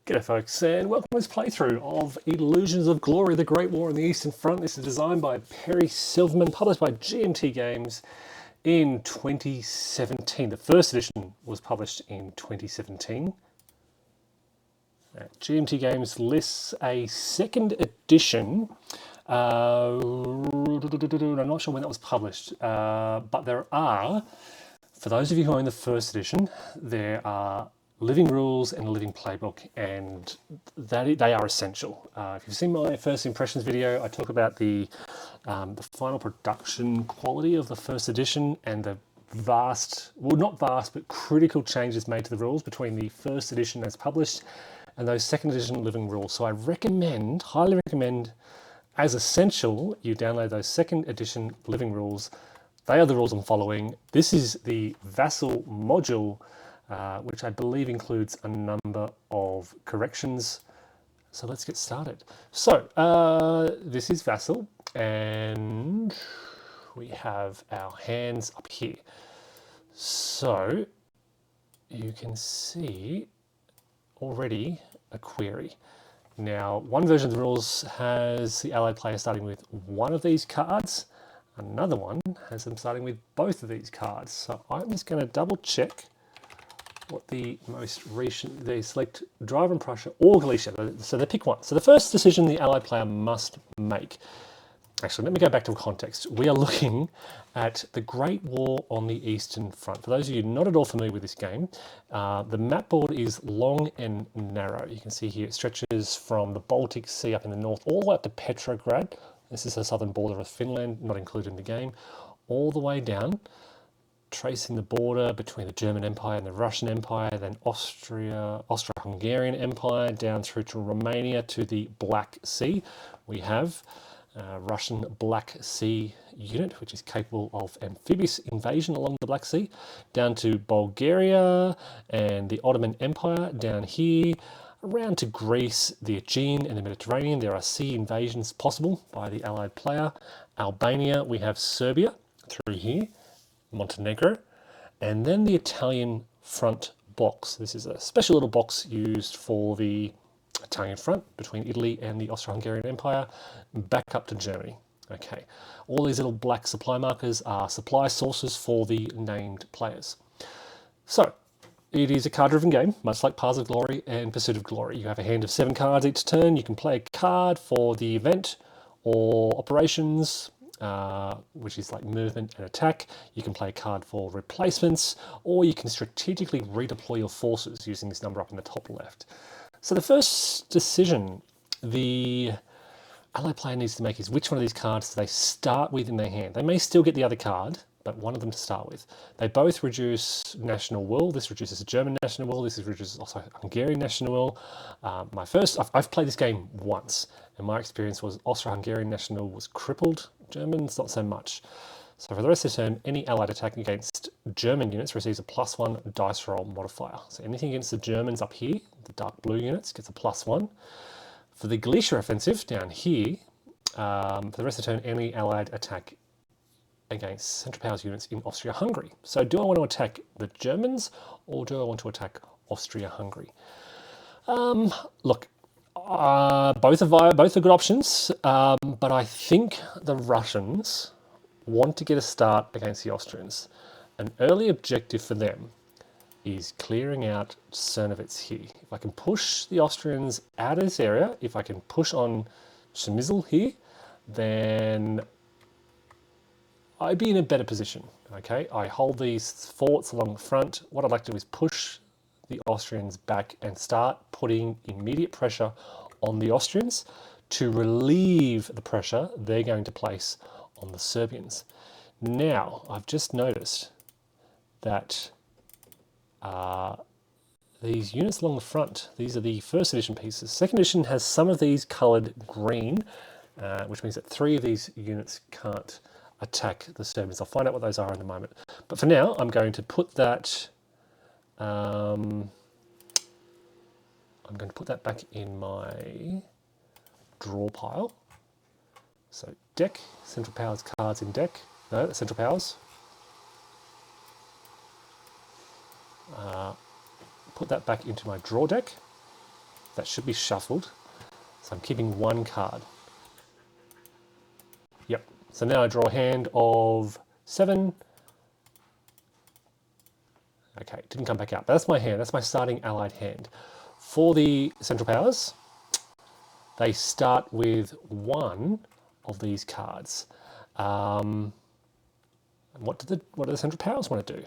G'day folks, and welcome to this playthrough of Illusions of Glory, the Great War on the Eastern Front. This is designed by Perry Silverman, published by GMT Games in 2017. The first edition was published in 2017. GMT Games lists a second edition. I'm not sure when that was published, but there are, for those of you who own the first edition, there are living rules and a living playbook, and they are essential. If you've seen my first impressions video, I talk about the final production quality of the first edition and the not vast, but critical changes made to the rules between the first edition as published and those second edition living rules. So I highly recommend, as essential, you download those second edition living rules. They are the rules I'm following. This is the Vassal module, which I believe includes a number of corrections. So let's get started. So this is Vassal, and we have our hands up here. So you can see already a query. Now, one version of the rules has the allied player starting with one of these cards. Another one has them starting with both of these cards. So I'm just going to double check what the most recent, they select Driver and Prussia or Galicia, so they pick one. So the first decision the allied player must make. Actually, let me go back to context. We are looking at the Great War on the Eastern Front. For those of you not at all familiar with this game, the map board is long and narrow. You can see here it stretches from the Baltic Sea up in the north all the way up to Petrograd. This is the southern border of Finland, not included in the game, all the way down, tracing the border between the German Empire and the Russian Empire, then Austro-Hungarian Empire, down through to Romania to the Black Sea. We have Russian Black Sea unit, which is capable of amphibious invasion along the Black Sea, down to Bulgaria and the Ottoman Empire down here, around to Greece, the Aegean and the Mediterranean. There are sea invasions possible by the allied player. Albania, we have Serbia through here, Montenegro, and then the Italian front box. This is a special little box used for the Italian front between Italy and the Austro-Hungarian Empire, back up to Germany. Okay, all these little black supply markers are supply sources for the named players. So, it is a card-driven game, much like Paths of Glory and Pursuit of Glory. You have a hand of 7 cards each turn. You can play a card for the event or operations, which is like movement and attack. You can play a card for replacements, or you can strategically redeploy your forces using this number up in the top left. So the first decision the allied player needs to make is which one of these cards do they start with in their hand. They may still get the other card, but one of them to start with. They both reduce national will. This reduces the German national will. This reduces also Hungarian national will. I've played this game once, and my experience was Austro-Hungarian national was crippled. Germans, not so much. So for the rest of the turn, any allied attack against German units receives a +1 dice roll modifier. So anything against the Germans up here, the dark blue units, gets a +1. For the Galicia offensive down here, for the rest of the turn, any allied attack against Central Powers units in Austria-Hungary. So do I want to attack the Germans, or do I want to attack Austria-Hungary? Look, both are good options, but I think the Russians want to get a start against the Austrians. An early objective for them is clearing out Cernovitz here. If I can push the Austrians out of this area, if I can push on Przemysl here, then I'd be in a better position. Okay, I hold these forts along the front. What I'd like to do is push the Austrians back and start putting immediate pressure on the Austrians to relieve the pressure they're going to place on the Serbians. Now, I've just noticed that these units along the front, these are the first edition pieces. Second edition has some of these coloured green, which means that 3 of these units can't attack the Serbians. I'll find out what those are in a moment. But for now, I'm going to put that back in my draw pile. So deck, Central Powers cards in deck. No, that's Central Powers. Put that back into my draw deck. That should be shuffled. So I'm keeping one card. Yep. So now I draw a hand of 7. Okay, it didn't come back out. But that's my hand. That's my starting allied hand. For the Central Powers, they start with one of these cards. What do the Central Powers want to do?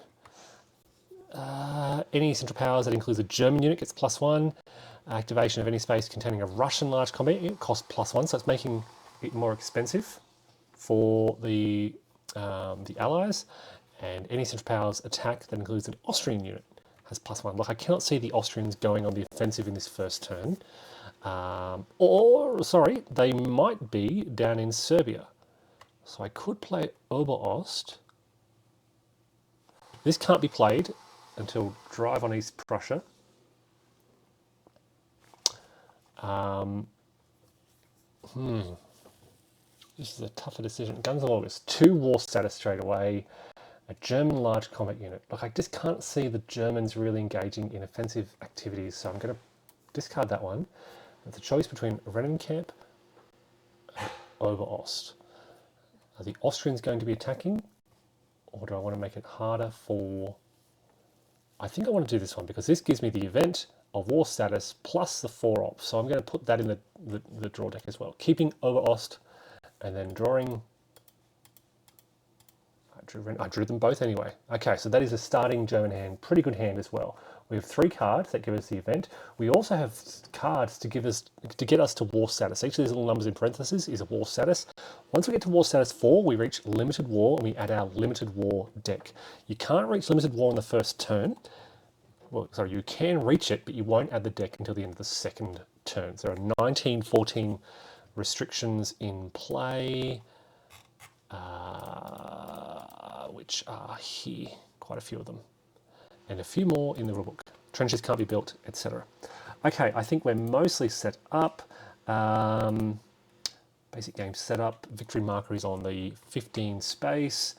Any Central Powers that includes a German unit gets +1. Activation of any space containing a Russian large combat unit costs +1, so it's making it more expensive for the Allies. And any Central Powers attack that includes an Austrian unit has +1. Look, I cannot see the Austrians going on the offensive in this first turn. They might be down in Serbia. So I could play Oberost. This can't be played until Drive on East Prussia. This is a tougher decision. Guns of August, 2 war status straight away. A German large combat unit. Look, I just can't see the Germans really engaging in offensive activities, so I'm going to discard that one. It's a choice between Rennenkamp and Oberost. Are the Austrians going to be attacking, or do I want to make it harder for... I think I want to do this one because this gives me the event of war status plus the 4 op. So I'm going to put that in the draw deck as well. Keeping Oberost and then drawing... I drew them both anyway. Okay, so that is a starting German hand. Pretty good hand as well. We have 3 cards that give us the event. We also have cards to get us to war status. Each of these little numbers in parentheses is a war status. Once we get to war status 4, we reach limited war and we add our limited war deck. You can't reach limited war on the first turn. Well, sorry, you can reach it, but you won't add the deck until the end of the second turn. So there are 1914 restrictions in play. Which are here, quite a few of them, and a few more in the rulebook. Trenches can't be built, etc. Okay, I think we're mostly set up. Basic game setup. Victory marker is on the 15 space.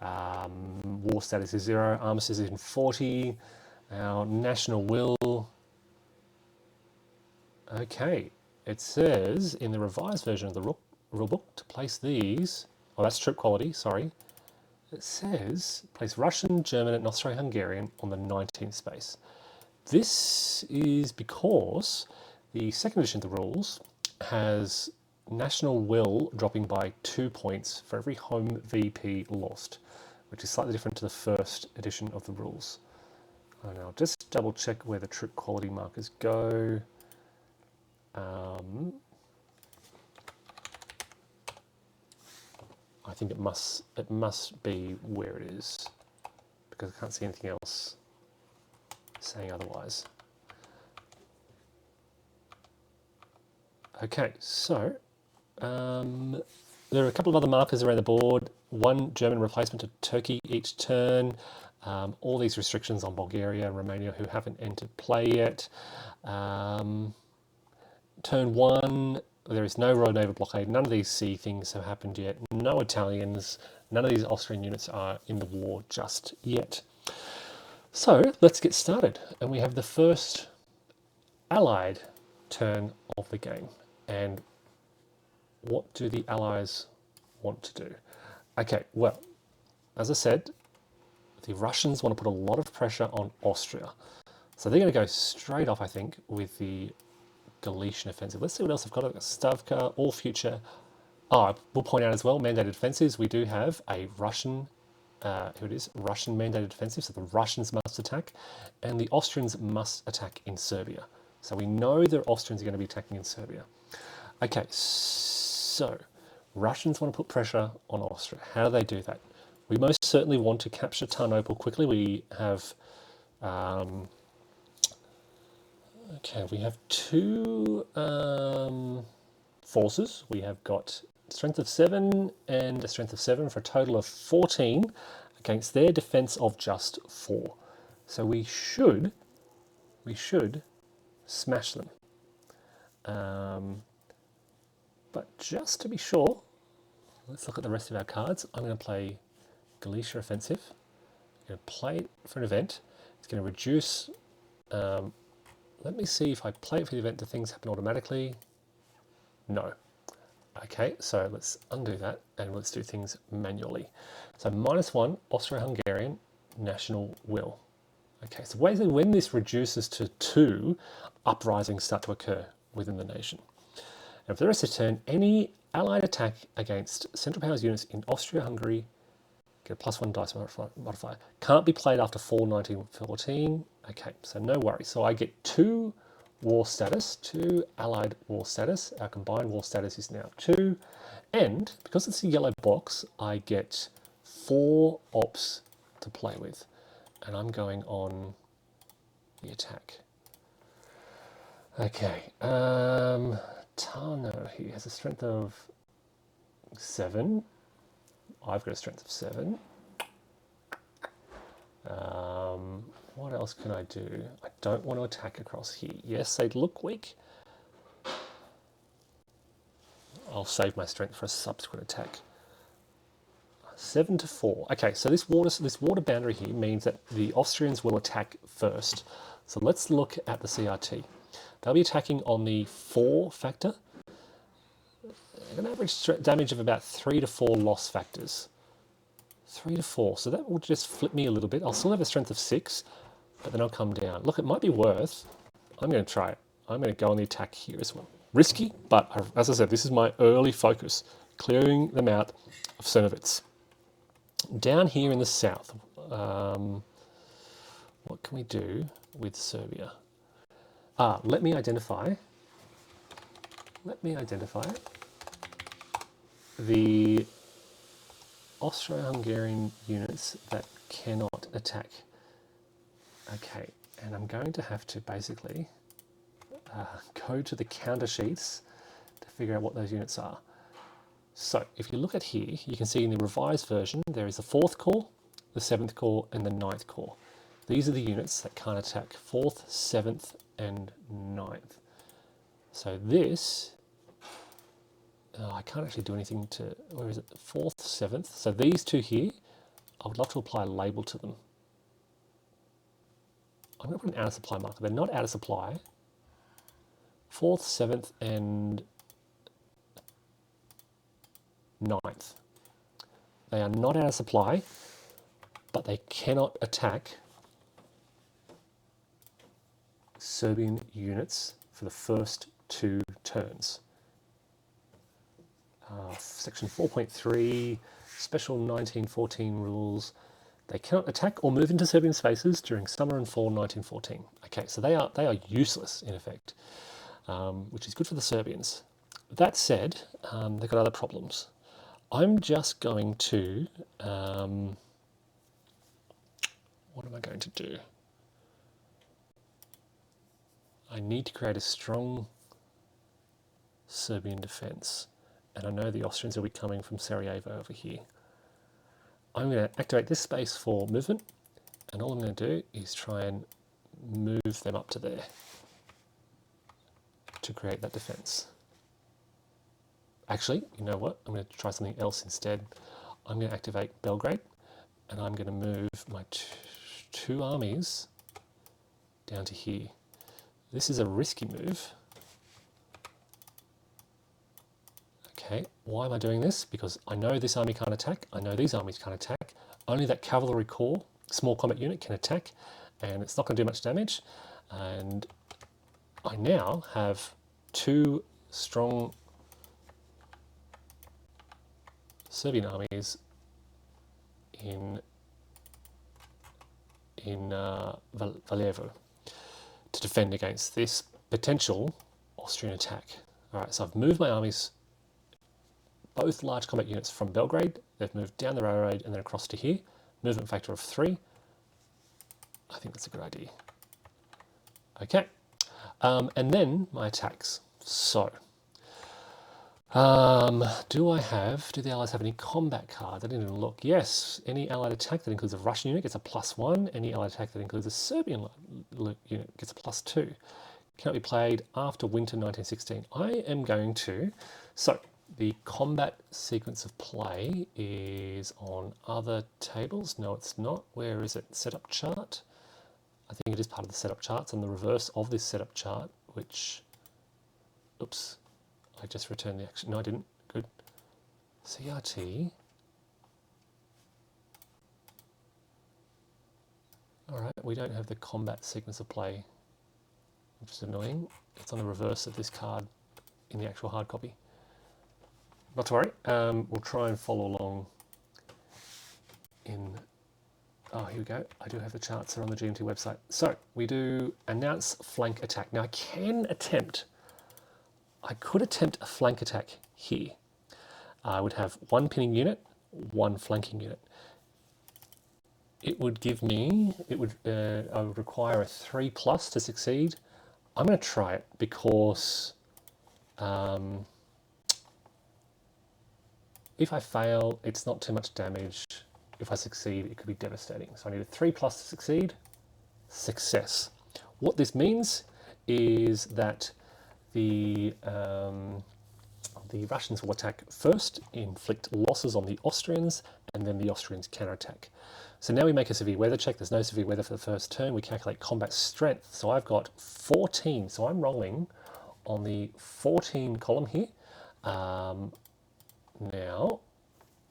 War status is 0. Armistice is in 40. Our national will. Okay, it says in the revised version of the rulebook to place these. Oh, that's troop quality, sorry. It says place Russian, German, and Austro-Hungarian on the 19th space. This is because the second edition of the rules has national will dropping by 2 points for every home VP lost, which is slightly different to the first edition of the rules. And I'll just double check where the troop quality markers go. I think it must be where it is, because I can't see anything else saying otherwise. Okay, so there are a couple of other markers around the board. 1 German replacement to Turkey each turn. All these restrictions on Bulgaria and Romania who haven't entered play yet. Turn 1. There is no road naval blockade. None of these sea things have happened yet. No Italians. None of these Austrian units are in the war just yet. So let's get started. And we have the first Allied turn of the game. And what do the Allies want to do? Okay, well, as I said, the Russians want to put a lot of pressure on Austria. So they're going to go straight off, I think, with the Galician offensive. Let's see what else I've got. I've got Stavka, all future. Oh, we'll point out as well, mandated offensives. We do have a Russian, Russian mandated offensive, so the Russians must attack, and the Austrians must attack in Serbia. So we know the Austrians are going to be attacking in Serbia. Okay, so Russians want to put pressure on Austria. How do they do that? We most certainly want to capture Tarnople quickly. We have... Okay, we have 2 forces. We have got strength of 7 and a strength of 7 for a total of 14 against their defense of just 4. So we should smash them. But just to be sure, let's look at the rest of our cards. I'm going to play Galicia Offensive. I'm going to play it for an event. It's going to reduce Let me see if I play it for the event, do things happen automatically? No. Okay, so let's undo that and let's do things manually. So -1, Austro-Hungarian national will. Okay, so when this reduces to 2, uprisings start to occur within the nation. And for the rest of the turn, any allied attack against Central Powers units in Austria-Hungary get a +1 dice modifier. Can't be played after fall 1914. Okay, so no worries. So I get 2 war status, 2 allied war status. Our combined war status is now 2. And because it's a yellow box, I get 4 ops to play with. And I'm going on the attack. Okay. Tano, he has a strength of 7. I've got a strength of 7. What else can I do? I don't want to attack across here. Yes, they look weak. I'll save my strength for a subsequent attack. 7 to 4. Okay, so this water boundary here means that the Austrians will attack first. So let's look at the CRT. They'll be attacking on the 4 factor. An average damage of about 3 to 4 loss factors. 3 to 4. So that will just flip me a little bit. I'll still have a strength of 6, but then I'll come down. Look, it might be worth. I'm going to try it. I'm going to go on the attack here as well. Risky, but as I said, this is my early focus. Clearing them out of Cernovitz. Down here in the south, what can we do with Serbia? Let me identify the Austro-Hungarian units that cannot attack. Okay, and I'm going to have to basically go to the counter sheets to figure out what those units are. So if you look at here, you can see in the revised version, there is the 4th Corps, the 7th Corps, and the 9th Corps. These are the units that can't attack, 4th, 7th, and 9th. So this, I can't actually do anything to, where is it, 4th, 7th. So these 2 here, I would love to apply a label to them. I'm going to put an out of supply marker. They're not out of supply. 4th, 7th, and 9th. They are not out of supply, but they cannot attack Serbian units for the first 2 turns. Section 4.3, Special 1914 rules. They cannot attack or move into Serbian spaces during summer and fall 1914. Okay, so they are useless in effect, which is good for the Serbians. That said, they've got other problems. I'm just going to, what am I going to do? I need to create a strong Serbian defense. And I know the Austrians will be coming from Sarajevo over here. I'm going to activate this space for movement. And all I'm going to do is try and move them up to there to create that defense. Actually, you know what? I'm going to try something else instead. I'm going to activate Belgrade, and I'm going to move my 2 armies down to here. This is a risky move. Okay, why am I doing this? Because I know this army can't attack. I know these armies can't attack. Only that cavalry corps, small combat unit, can attack, and it's not going to do much damage. And I now have 2 strong Serbian armies in Valjevo to defend against this potential Austrian attack. All right, so I've moved my armies, both large combat units, from Belgrade. They've moved down the railroad and then across to here. Movement factor of 3. I think that's a good idea. Okay, and then my attacks. So, do the Allies have any combat cards? I didn't even look. Yes, any Allied attack that includes a Russian unit gets a +1. Any Allied attack that includes a Serbian unit gets a +2. Cannot be played after winter 1916. I am going to... So, the combat sequence of play is on other tables. No, it's not. Where is it? Setup chart. I think it is part of the setup charts on the reverse of this setup chart, which, oops, I just returned the action. No, I didn't. Good. CRT. All right, we don't have the combat sequence of play, which is annoying. It's on the reverse of this card in the actual hard copy. Not to worry. We'll try and follow along in... Oh, here we go. I do have the charts. They're on the GMT website. So we do announce flank attack. Now I could attempt a flank attack here. I would have one pinning unit, one flanking unit. It would give me, I would require a 3+ to succeed. I'm going to try it because if I fail, it's not too much damage. If I succeed, it could be devastating. So I need a 3+ to succeed. Success. What this means is that the Russians will attack first, inflict losses on the Austrians, and then the Austrians counterattack. So now we make a severe weather check. There's no severe weather for the first turn. We calculate combat strength. So I've got 14. So I'm rolling on the 14 column here. Now,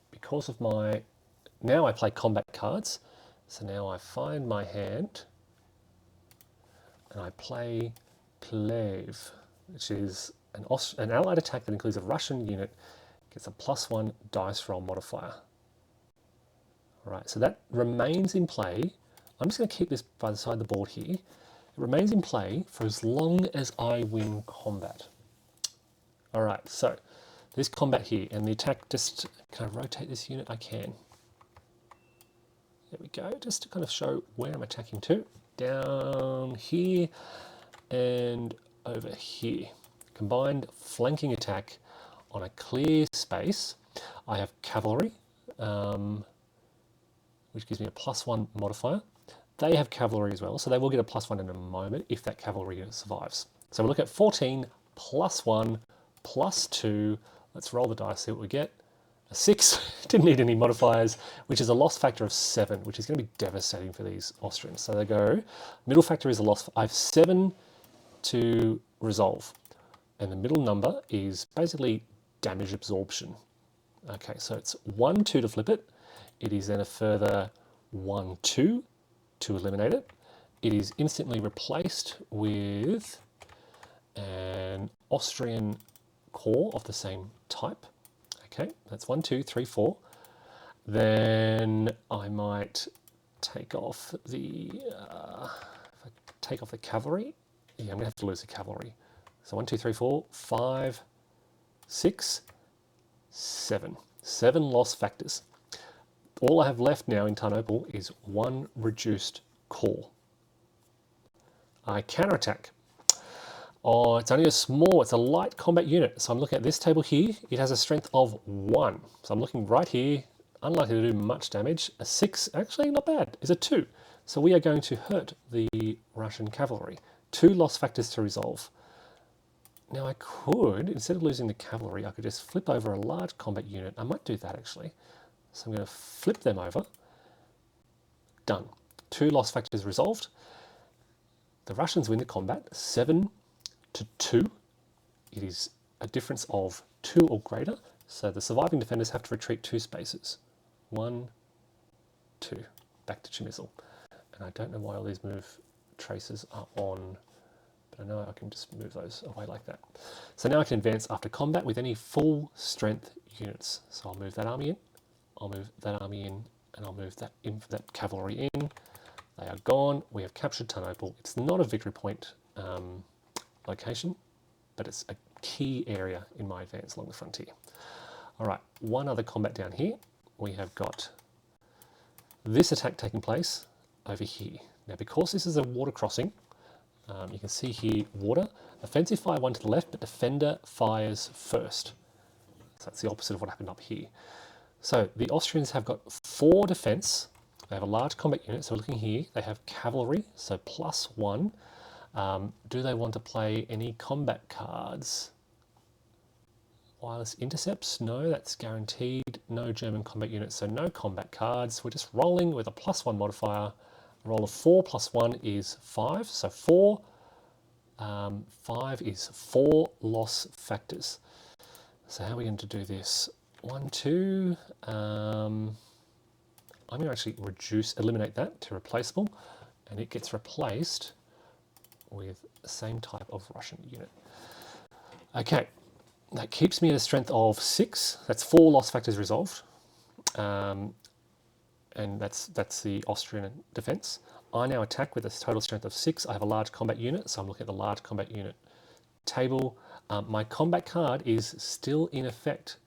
because of my... Now I play combat cards. So now I find my hand and I play Plave, which is an allied attack that includes a Russian unit, gets a +1 dice roll modifier. All right, so that remains in play. I'm just going to keep this by the side of the board here. It remains in play for as long as I win combat. All right, so this combat here, and the attack, just can I rotate this unit? I can. There we go, just to kind of show where I'm attacking to. Down here and over here. Combined flanking attack on a clear space. I have cavalry, which gives me a +1 modifier. They have cavalry as well, so they will get a +1 in a moment if that cavalry unit survives. So we look at 14 +1 +2. Let's roll the dice, see what we get. A 6, didn't need any modifiers, which is a loss factor of 7, which is going to be devastating for these Austrians. So they go, middle factor is a loss. I have 7 to resolve. And the middle number is basically damage absorption. Okay, so it's 1, 2 to flip it. It is then a further 1, 2 to eliminate it. It is instantly replaced with an Austrian core of the same type. Okay, that's 1, 2, 3, 4. Then I might take off the cavalry. Yeah, I'm gonna have to lose the cavalry. So 1, 2, 3, 4, 5, 6, 7. 7 loss factors. All I have left now in Tarnople is 1 reduced core. I counterattack. Oh, it's only it's a light combat unit. So I'm looking at this table here. It has a strength of 1. So I'm looking right here, unlikely to do much damage. A 6, actually not bad, is a 2. So we are going to hurt the Russian cavalry. 2 loss factors to resolve. Now I could, instead of losing the cavalry, I could just flip over a large combat unit. I might do that actually. So I'm going to flip them over. Done. 2 loss factors resolved. The Russians win the combat, 7 to 2. It is a difference of 2 or greater. So the surviving defenders have to retreat 2 spaces. 1, 2. Back to Chemizel. And I don't know why all these move traces are on, but I know I can just move those away like that. So now I can advance after combat with any full strength units. So I'll move that army in, I'll move that army in, and I'll move that cavalry in. They are gone. We have captured Tarnople. It's not a victory point location, but it's a key area in my advance along the frontier. All right, one other combat down here. We have got this attack taking place over here. Now, because this is a water crossing, you can see here water. Offensive fire 1 to the left, but defender fires first. So that's the opposite of what happened up here. So the Austrians have got 4 defense. They have a large combat unit. So we're looking here. They have cavalry, so +1. Do they want to play any combat cards? Wireless intercepts? No, that's guaranteed. No German combat units, so no combat cards. We're just rolling with a +1 modifier. roll of 4 plus 1 is 5. So 4, 5 is 4 loss factors. So how are we going to do this? 1, 2. I'm going to actually eliminate that to replaceable, and it gets replaced with the same type of Russian unit. Okay, that keeps me at a strength of 6. That's 4 loss factors resolved, and that's the Austrian defence. I now attack with a total strength of 6. I have a large combat unit, so I'm looking at the large combat unit table. My combat card is still in effect.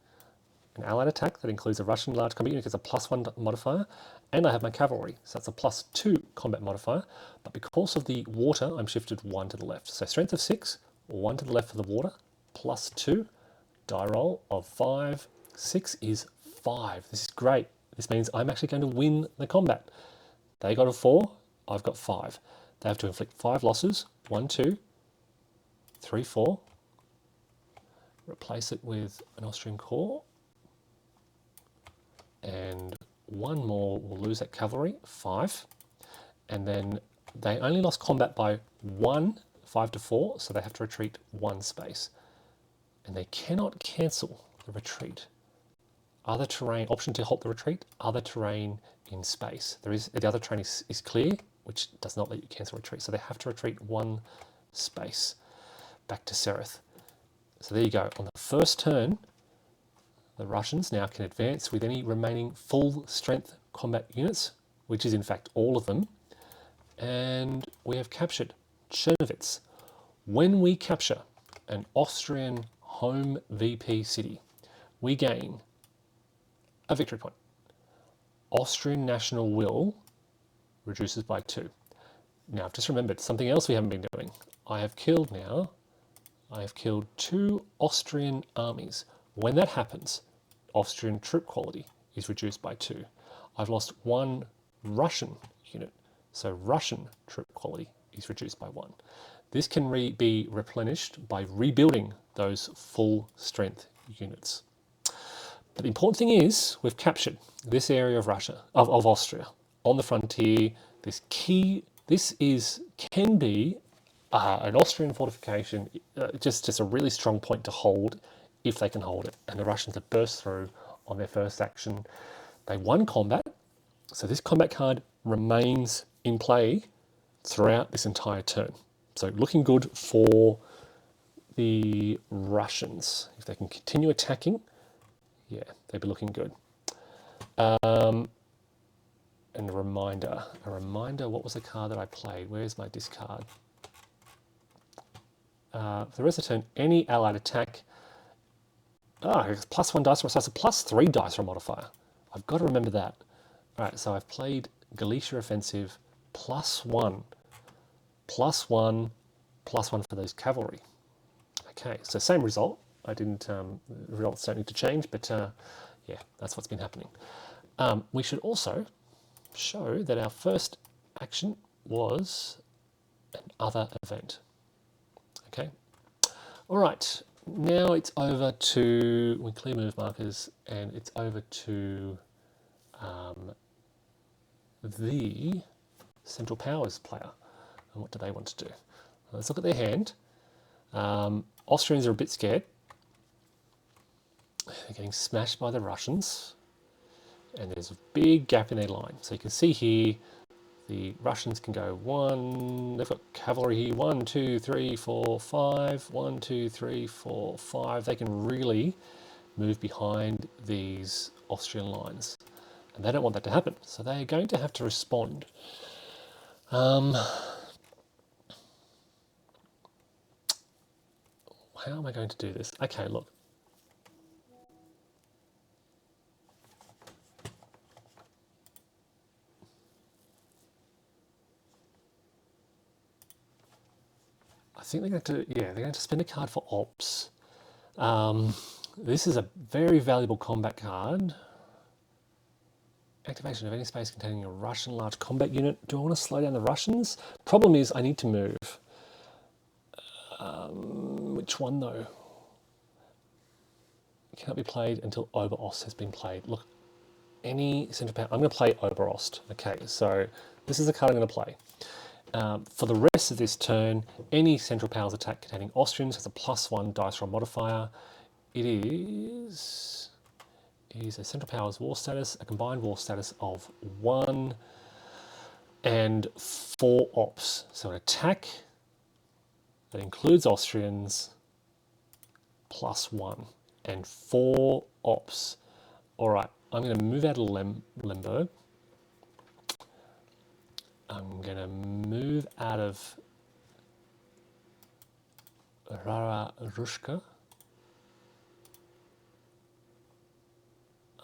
An allied attack that includes a Russian large combat unit gets a +1 modifier, and I have my cavalry, so that's a +2 combat modifier. But because of the water, I'm shifted 1 to the left. So strength of 6, 1 to the left for the water, +2, die roll of 5. 6 is 5. This is great. This means I'm actually going to win the combat. They got a 4, I've got 5. They have to inflict 5 losses, 1, 2, 3, 4. Replace it with an Austrian corps. And 1 more will lose that cavalry, 5. And then they only lost combat by 1, 5 to 4, so they have to retreat 1 space. And they cannot cancel the retreat. Other terrain, option to halt the retreat, other terrain in space. The other terrain is clear, which does not let you cancel retreat. So they have to retreat 1 space back to Sereth. So there you go. On the first turn, the Russians now can advance with any remaining full strength combat units, which is in fact all of them. And we have captured Czernowitz. When we capture an Austrian home VP city, we gain a victory point. Austrian national will reduces by 2. Now I've just remembered something else we haven't been doing. I have killed 2 Austrian armies. When that happens, Austrian troop quality is reduced by 2. I've lost 1 Russian unit, so Russian troop quality is reduced by 1. This can be replenished by rebuilding those full strength units. But the important thing is we've captured this area of Russia, of Austria, on the frontier. This can be an Austrian fortification, just a really strong point to hold if they can hold it. And the Russians have burst through on their first action. They won combat, so this combat card remains in play throughout this entire turn. So looking good for the Russians. If they can continue attacking, yeah, they'd be looking good. And a reminder, what was the card that I played? Where's my discard? For the rest of the turn, any allied attack, it's +1 dice roll, so it's a +3 dice roll modifier. I've got to remember that. All right, so I've played Galicia offensive, +1, +1, +1 for those cavalry. Okay, so same result. The results don't need to change, but yeah, that's what's been happening. We should also show that our first action was an other event. Okay, all right. Now it's over to, we clear move markers, and it's over to the Central Powers player. And what do they want to do? Let's look at their hand. Austrians are a bit scared. They're getting smashed by the Russians. And there's a big gap in their line. So you can see here, the Russians can go 1, they've got cavalry here, 1, 2, 3, 4, 5, 1, 2, 3, 4, 5. They can really move behind these Austrian lines. And they don't want that to happen. So they're going to have to respond. How am I going to do this? Okay, look. I think they're going to spend a card for ops. This is a very valuable combat card. Activation of any space containing a Russian large combat unit. Do I want to slow down the Russians? Problem is I need to move. Which one though? It cannot be played until Oberost has been played. Look, any central power. I'm going to play Oberost. Okay, so this is the card I'm going to play. For the rest of this turn, any Central Powers attack containing Austrians has a +1 dice roll modifier. It is a Central Powers war status, a combined war status of 1 and 4 ops. So an attack that includes Austrians +1 and 4 ops. All right, I'm going to move out of Limbo. I'm going to move out of Rara Rushka.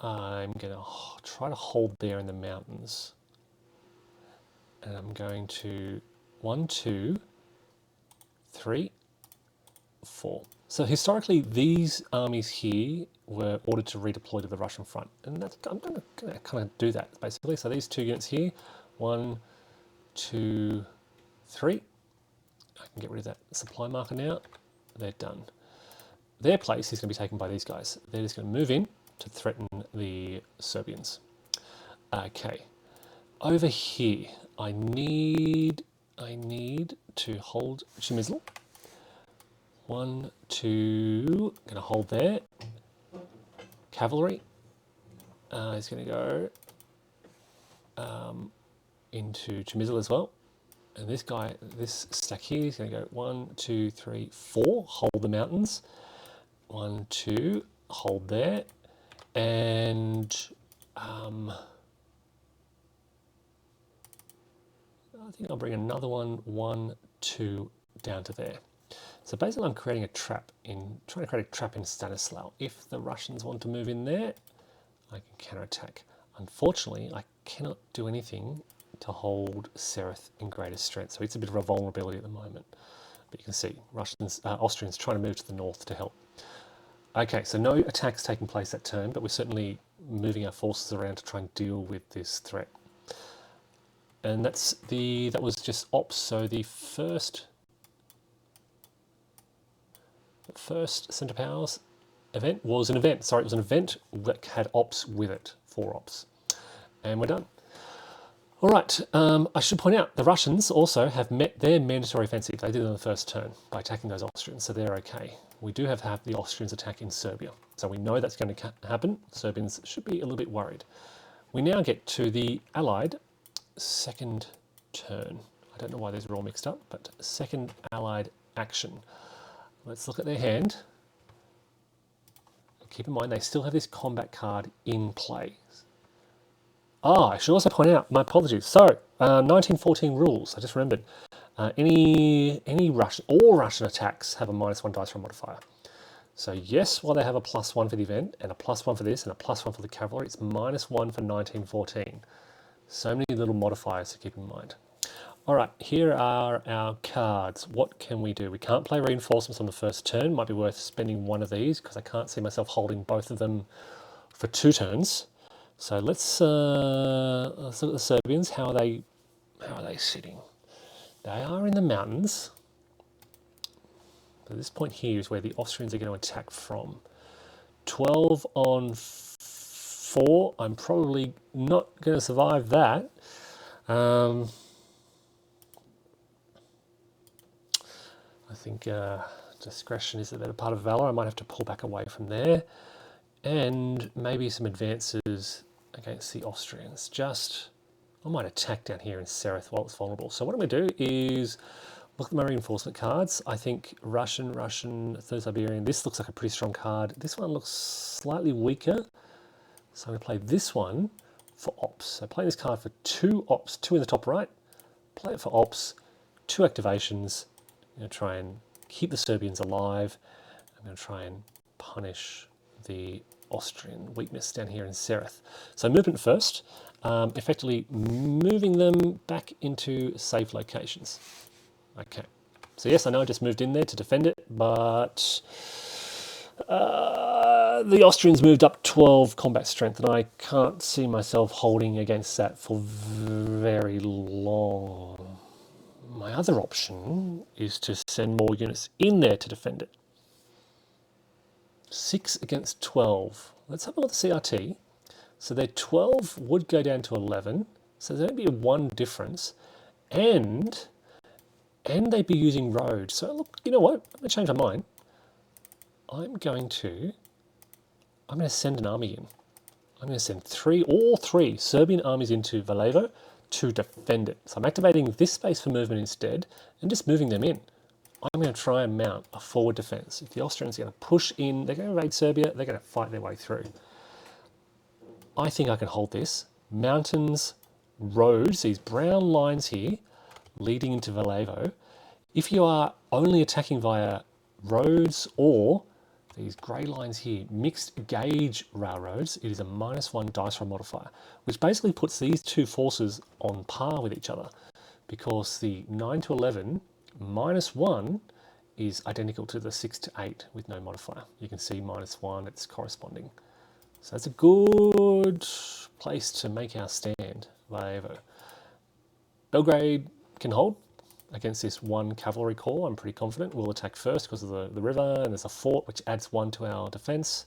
I'm going to try to hold there in the mountains. And I'm going to 1, 2, 3, 4. So historically, these armies here were ordered to redeploy to the Russian front. And I'm going to kind of do that, basically. So these 2 units here, 1, 2, 3. I can get rid of that supply marker now. They're done. Their place is going to be taken by these guys. They're just going to move in to threaten the Serbians. Okay. Over here, I need to hold Chimizl. 1, 2, going to hold there. Cavalry is going to go into Chimizl as well. And this guy, this stack here is going to go 1, 2, 3, 4. Hold the mountains. 1, 2, hold there. And I think I'll bring another 1, 2 down to there. So basically I'm creating a trap trying to create a trap in Stanislav. If the Russians want to move in there, I can counterattack. Unfortunately, I cannot do anything to hold Sereth in greater strength. So it's a bit of a vulnerability at the moment. But you can see Austrians trying to move to the north to help. Okay, so no attacks taking place that turn, but we're certainly moving our forces around to try and deal with this threat. And that was just ops. So the first Centre Powers event was an event. Sorry, it was an event that had ops with it, 4 ops. And we're done. All right, I should point out the Russians also have met their mandatory offensive. They did it on the first turn by attacking those Austrians, so they're okay. We do have to have the Austrians attack in Serbia, so we know that's going to happen. Serbians should be a little bit worried. We now get to the Allied second turn. I don't know why these are all mixed up, but second Allied action. Let's look at their hand. Keep in mind they still have this combat card in play. I should also point out, my apologies. So, 1914 rules, I just remembered. Any all Russian attacks have a -1 dice roll modifier. So yes, while they have a +1 for the event, and a +1 for this, and a +1 for the cavalry, it's -1 for 1914. So many little modifiers to keep in mind. All right, here are our cards. What can we do? We can't play reinforcements on the first turn. Might be worth spending one of these, because I can't see myself holding both of them for 2 turns. So let's look at the Serbians. How are they sitting? They are in the mountains. But this point here is where the Austrians are going to attack from. 12 on 4. I'm probably not going to survive that. I think discretion is the better part of valor. I might have to pull back away from there. And maybe some advances against the Austrians. I might attack down here in Sereth while it's vulnerable. So what I'm going to do is look at my reinforcement cards. I think Russian, Third Siberian. This looks like a pretty strong card. This one looks slightly weaker. So I'm going to play this one for ops. So playing this card for 2 ops, 2 in the top right. Play it for ops, 2 activations. I'm going to try and keep the Serbians alive. I'm going to try and punish the Austrian weakness down here in Sereth. So movement first, effectively moving them back into safe locations. Okay, so yes, I know I just moved in there to defend it, but the Austrians moved up 12 combat strength, and I can't see myself holding against that for very long. My other option is to send more units in there to defend it. 6 against 12. Let's have a look at the CRT. So their 12 would go down to 11. So there'd be one difference, and they'd be using roads. So look, you know what? I'm going to change my mind. I'm going to send an army in. I'm going to send all three Serbian armies into Vallejo to defend it. So I'm activating this space for movement instead and just moving them in. I'm going to try and mount a forward defence. If the Austrians are going to push in, they're going to invade Serbia, they're going to fight their way through. I think I can hold this. Mountains, roads, these brown lines here leading into Vallejo. If you are only attacking via roads or these grey lines here, mixed gauge railroads, it is a -1 dice roll modifier, which basically puts these two forces on par with each other, because the 9 to 11 -1 is identical to the 6 to 8 with no modifier. You can see -1, it's corresponding. So that's a good place to make our stand, Vallejo. Belgrade can hold against this one cavalry corps. I'm pretty confident we'll attack first because of the river, and there's a fort which adds 1 to our defence.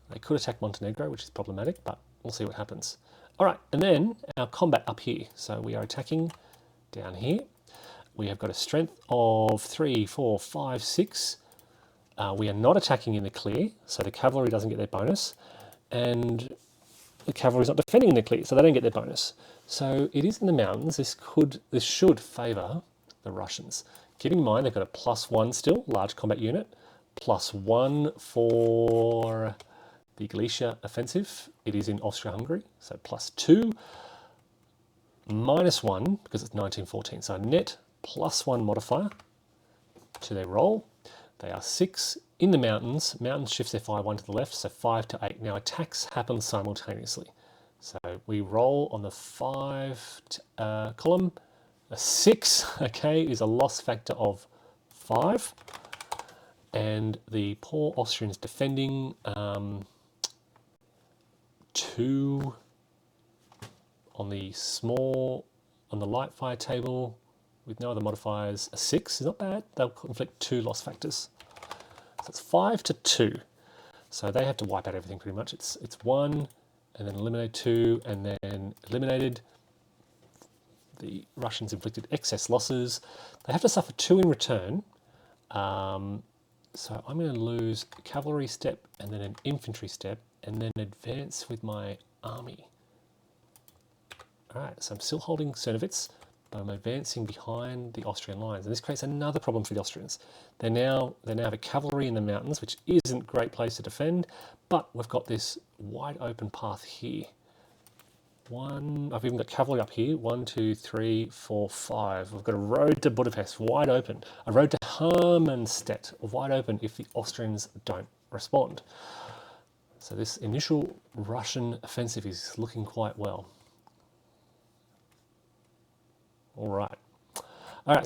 They could attack Montenegro, which is problematic, but we'll see what happens. All right, and then our combat up here. So we are attacking down here. We have got a strength of 3, 4, 5, 6. We are not attacking in the clear, so the cavalry doesn't get their bonus, and the cavalry is not defending in the clear, so they don't get their bonus. So it is in the mountains. This should favour the Russians. Keep in mind they've got a +1 still, large combat unit, +1 for the Galicia offensive. It is in Austria-Hungary, so +2, -1 because it's 1914. So net +1 modifier to their roll. They are 6 in the mountains. Mountains shifts their fire 1 to the left, so 5 to 8. Now attacks happen simultaneously. So we roll on the 5 column. A 6, okay, is a loss factor of 5. And the poor Austrians defending 2 on the light fire table with no other modifiers. A 6 is not bad. They'll inflict 2 loss factors. So it's 5 to 2. So they have to wipe out everything pretty much. It's 1 and then eliminate 2 and then eliminated. The Russians inflicted excess losses. They have to suffer 2 in return. So I'm going to lose a cavalry step and then an infantry step and then advance with my army. All right, so I'm still holding Cernovitz, but I'm advancing behind the Austrian lines. And this creates another problem for the Austrians. They now have a cavalry in the mountains, which isn't a great place to defend, but we've got this wide open path here. I've even got cavalry up here. 1, 2, 3, 4, 5. We've got a road to Budapest, wide open. A road to Hermannstedt, wide open if the Austrians don't respond. So this initial Russian offensive is looking quite well. All right,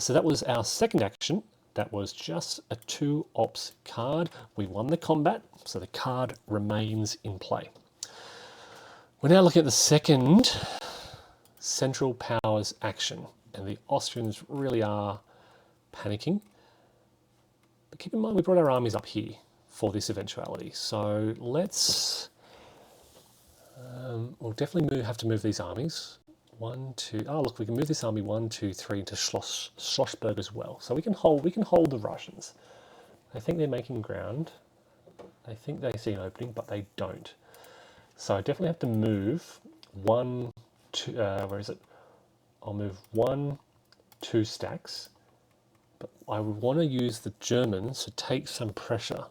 so that was our second action. That was just a 2 ops card. We won the combat, so the card remains in play. We're now looking at the second Central Powers action, and the Austrians really are panicking. But keep in mind, we brought our armies up here for this eventuality. So let's, we'll definitely have to move these armies. 1, 2, look, we can move this army 1, 2, 3 into Schlossberg as well. So we can hold the Russians. I think they're making ground. I think they see an opening, but they don't. So I definitely have to move 1, 2, where is it? I'll move 1, 2 stacks, but I would want to use the Germans to take some pressure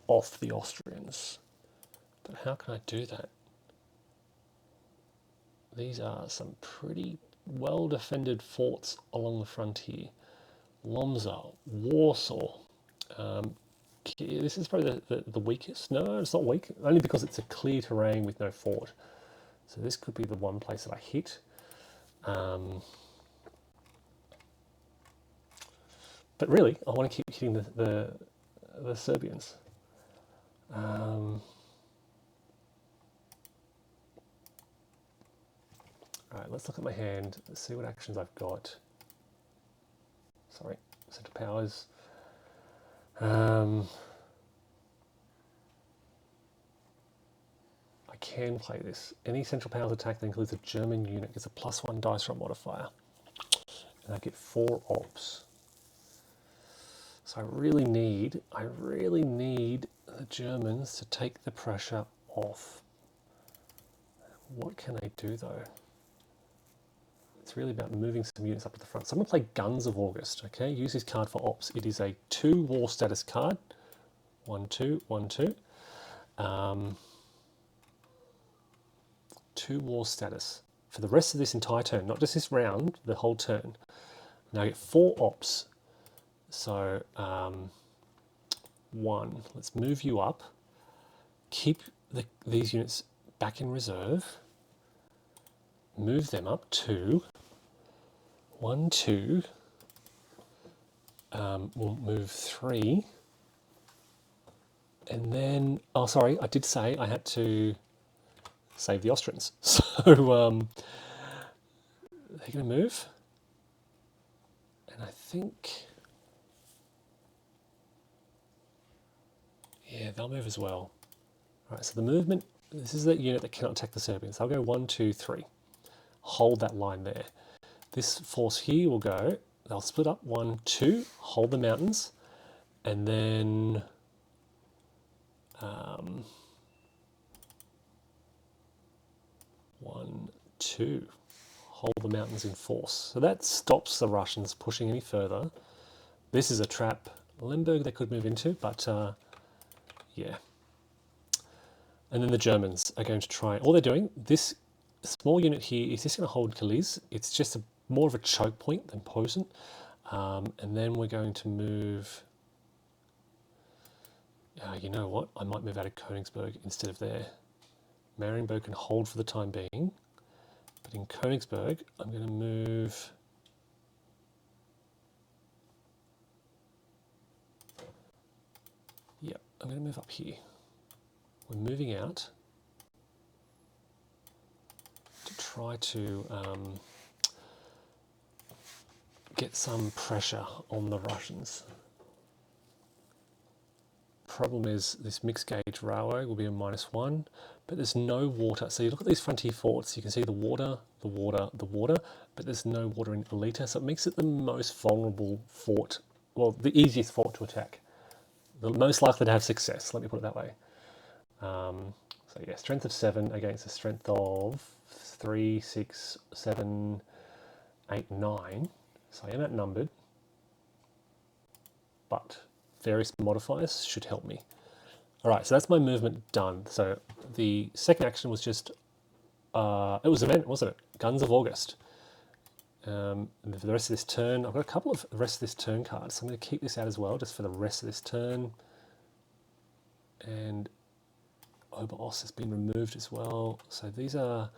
off the Austrians. But how can I do that? These are some pretty well-defended forts along the frontier. Lomza, Warsaw. This is probably the weakest. No, it's not weak, only because it's a clear terrain with no fort. So this could be the one place that I hit. But really, I want to keep hitting the Serbians. All right, let's look at my hand. Let's see what actions I've got. Sorry, Central Powers. can play this. Any Central Powers attack that includes a German unit gets a +1 dice roll modifier. And I get 4 ops. So I really need the Germans to take the pressure off. What can they do though? It's really about moving some units up to the front. So I'm going to play Guns of August, okay? Use this card for ops. It is a 2 war status card. 1, 2, 1, 2. 2 war status. For the rest of this entire turn, not just this round, the whole turn. Now I get 4 ops. So, 1, let's move you up. Keep these units back in reserve. Move them up. 2. 1, 2. We'll move 3. And then, oh, sorry, I did say I had to save the Austrians. So, they're going to move. And I think, yeah, they'll move as well. All right, so the movement, this is that unit that cannot attack the Serbians. I'll go 1, 2, 3. Hold that line there. This force here will go, they'll split up 1, 2, hold the mountains, and then 1, 2, hold the mountains in force. So that stops the Russians pushing any further. This is a trap Lemberg they could move into, but yeah. And then the Germans are going to try, all they're doing, this small unit here is just going to hold Calais. It's just more of a choke point than Posen. And then we're going to move, you know what, I might move out of Königsberg instead of there. Marienburg can hold for the time being. But in Königsberg, I'm going to move, I'm going to move up here. We're moving out to try to get some pressure on the Russians. Problem is this mixed gauge railway will be a -1, but there's no water. So you look at these frontier forts, you can see the water, the water, the water, but there's no water in Elita, so it makes it the most vulnerable fort, well, the easiest fort to attack. The most likely to have success, let me put it that way. So yeah, strength of 7 against a strength of 3, 6, 7, 8, 9. So I am outnumbered, but various modifiers should help me. All right, so that's my movement done. So the second action was just, it was an event, wasn't it? Guns of August. And for the rest of this turn, I've got a couple of the rest of this turn cards. So I'm going to keep this out as well, just for the rest of this turn. And Oberos has been removed as well. So these are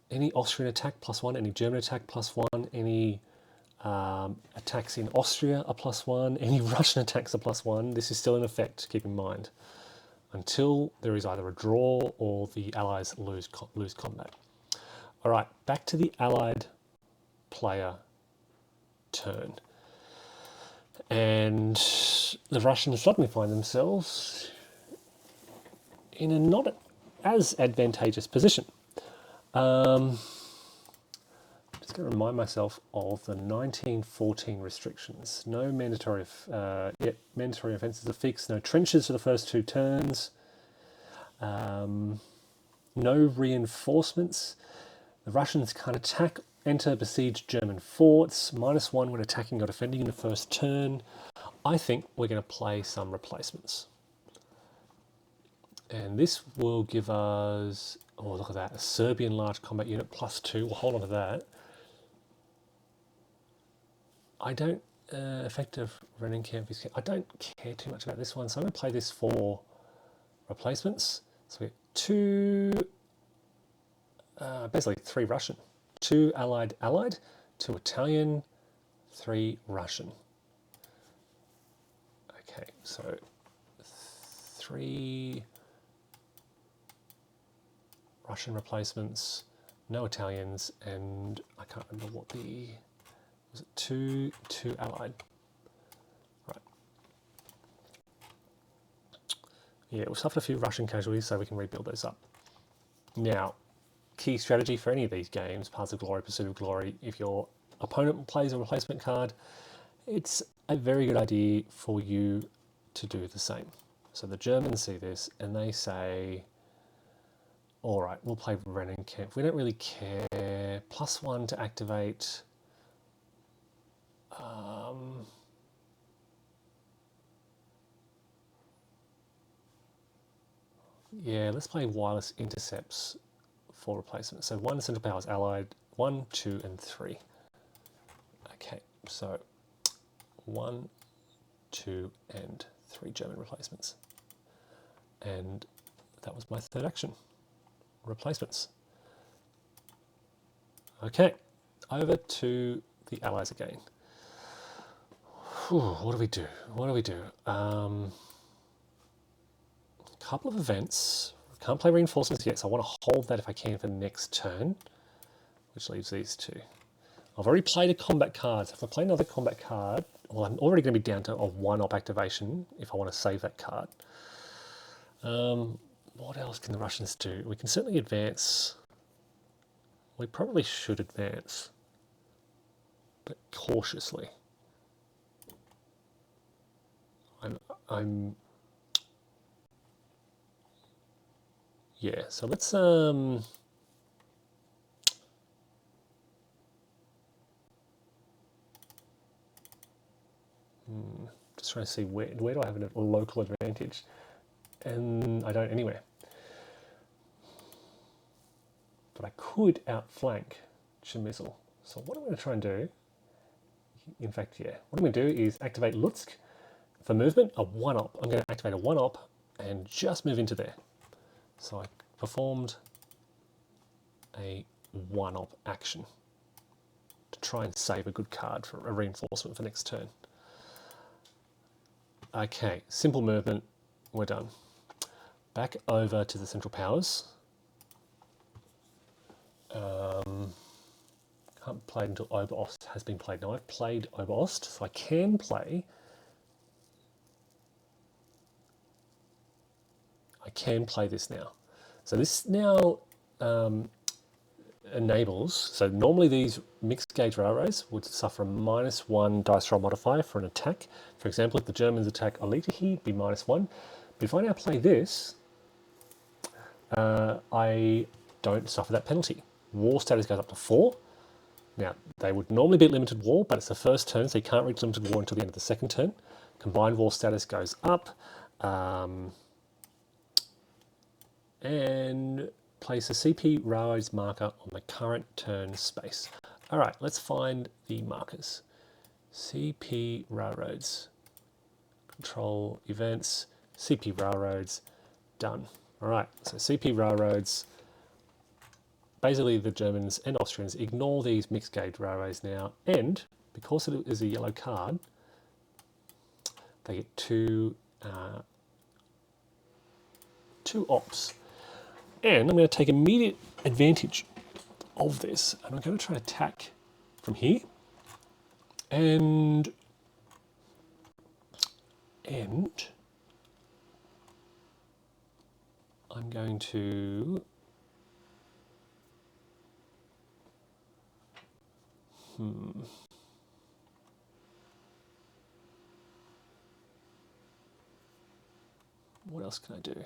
any Austrian attack +1, any German attack +1, any attacks in Austria are +1, any Russian attacks are +1. This is still in effect, keep in mind, until there is either a draw or the Allies lose combat. All right, back to the Allied player turn. And the Russians suddenly find themselves in a not as advantageous position. Just going to remind myself of the 1914 restrictions. No mandatory, mandatory offences are fixed. No trenches for the first 2 turns. No reinforcements. The Russians can't attack, enter besieged German forts. -1 when attacking or defending in the first turn. I think we're going to play some replacements. And this will give us, oh look at that, a Serbian large combat unit +2. We'll hold on to that. I don't, effective running camp is, I don't care too much about this one, so I'm going to play this for replacements. So we get 2, basically 3 Russian, 2 Allied, 2 Italian, 3 Russian. Okay, so 3 Russian replacements, no Italians, and I can't remember what the, was it 2 Allied? Right. Yeah, we'll suffer a few Russian casualties so we can rebuild those up. Now, key strategy for any of these games, Paths of Glory, Pursuit of Glory, if your opponent plays a replacement card, it's a very good idea for you to do the same. So the Germans see this and they say, all right, we'll play Rennenkampf. We don't really care. +1 to activate. Yeah, let's play wireless intercepts for replacement. So 1 Central Powers allied, 1, 2, and 3. Okay, so 1, 2, and 3 German replacements. And that was my third action. Replacements. Okay, over to the Allies again. Whew, what do we do? What do we do? Couple of events. Can't play reinforcements yet, so I want to hold that if I can for the next turn, which leaves these two. I've already played a combat card, so if I play another combat card, well, I'm already going to be down to a 1-op activation if I want to save that card. What else can the Russians do? We can certainly advance. We probably should advance, but cautiously. Yeah, so let's just trying to see where do I have a local advantage, and I don't anywhere. But I could outflank Chemizel. So what I'm going to try and do, in fact, yeah, what I'm going to do is activate Lutsk for movement, a 1-op. I'm going to activate a 1-op and just move into there. So I performed a 1-op action to try and save a good card for a reinforcement for next turn. Okay, simple movement, we're done. Back over to the Central Powers. Can't play until Oberost has been played. Now I've played Oberost, so I can play. I can play this now. So this now enables. So normally these mixed gauge railways would suffer a -1 dice roll modifier for an attack. For example, if the Germans attack Olita, it'd be -1. But if I now play this, I don't suffer that penalty. War status goes up to 4. Now, they would normally be at limited war, but it's the first turn, so you can't reach limited war until the end of the second turn. Combined war status goes up. And place a CP railroads marker on the current turn space. All right, let's find the markers. CP railroads. Control events. CP railroads. Done. All right, so CP railroads. Basically, the Germans and Austrians ignore these mixed gauge railways now, and because it is a yellow card, they get two ops. And I'm going to take immediate advantage of this, and I'm going to try to attack from here, and I'm going to what else can I do?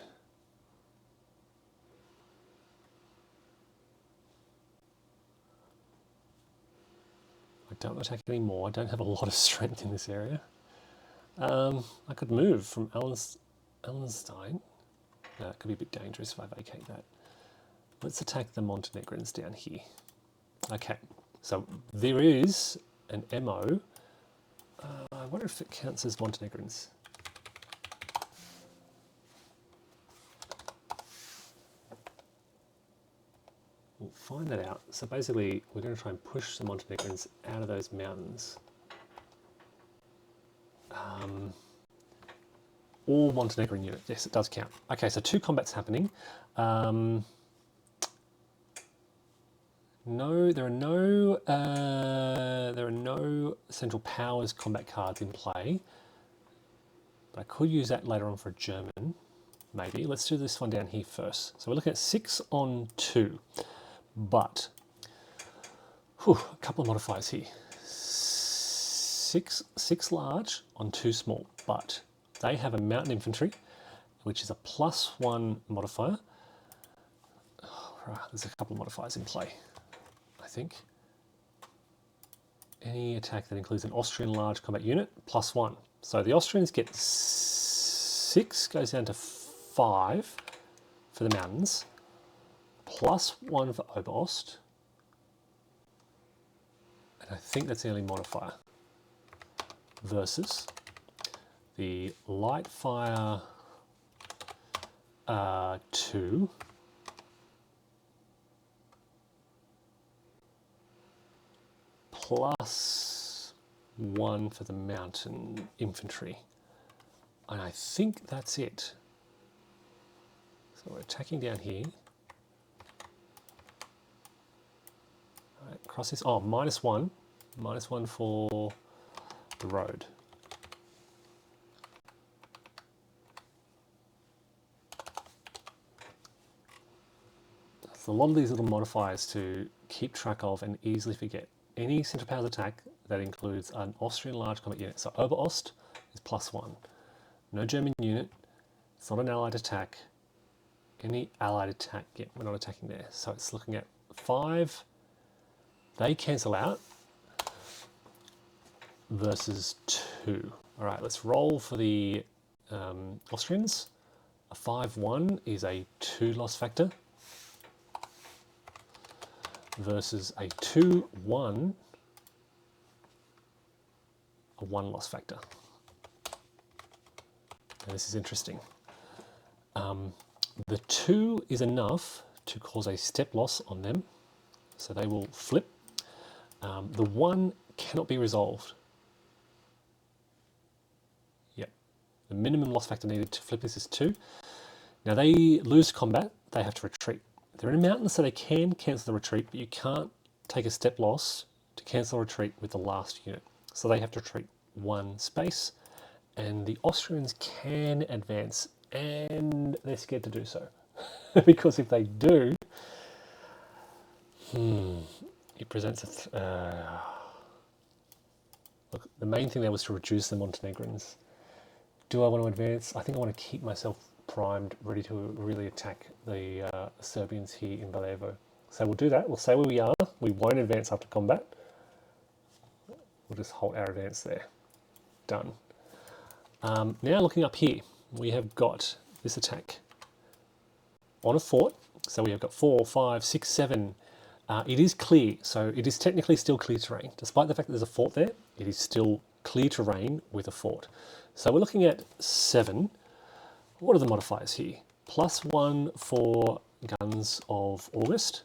I don't attack anymore. I don't have a lot of strength in this area. I could move from Allenstein. No, that could be a bit dangerous if I vacate that. Let's attack the Montenegrins down here. Okay, so there is an MO. I wonder if it counts as Montenegrins. We'll find that out. So basically, we're going to try and push the Montenegrins out of those mountains. All Montenegrin units. Yes, it does count. Okay, so 2 combats happening. No, there are no Central Powers combat cards in play. But I could use that later on for a German. maybe. Let's do this one down here first. So we're looking at 6 on 2, but a couple of modifiers here. 6 large on 2 small, but they have a mountain infantry, which is a +1 modifier. Right, there's a couple of modifiers in play, I think. Any attack that includes an Austrian large combat unit, +1. So the Austrians get 6, goes down to 5 for the mountains, +1 for Oberst, and I think that's the only modifier, versus the light fire 2 +1 for the mountain infantry. And I think that's it. So we're attacking down here. All right, cross this. Oh, -1. -1 for the road. So a lot of these little modifiers to keep track of and easily forget. Any Central Powers attack that includes an Austrian large combat unit. So Oberst is +1. No German unit. It's not an allied attack. Any allied attack, yeah, we're not attacking there. So it's looking at 5. They cancel out versus 2. All right, let's roll for the Austrians. A 5-1 is a 2 loss factor versus a 2-1, a 1 loss factor. And this is interesting. The 2 is enough to cause a step loss on them, so they will flip. The 1 cannot be resolved. Yep. The minimum loss factor needed to flip this is 2. Now they lose combat, they have to retreat. They're in a mountain, so they can cancel the retreat, but you can't take a step loss to cancel a retreat with the last unit. So they have to retreat 1 space, and the Austrians can advance, and they're scared to do so. Because if they do, it presents a... Look, the main thing there was to reduce the Montenegrins. Do I want to advance? I think I want to keep myself primed, ready to really attack the Serbians here in Valjevo. So we'll do that. We'll say where we are. We won't advance after combat. We'll just hold our advance there. Done. Now looking up here, we have got this attack on a fort. So we have got 4, 5, 6, 7. It is clear, so it is technically still clear terrain. Despite the fact that there's a fort there, it is still clear terrain with a fort. So we're looking at 7. What are the modifiers here? +1 for guns of August,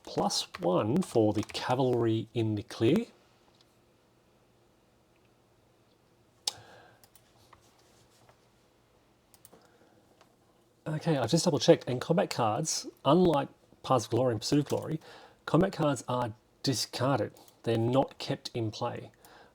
+1 for the cavalry in the clear. Okay, I've just double checked, and combat cards, unlike Paths of Glory and Pursuit of Glory, combat cards are discarded. They're not kept in play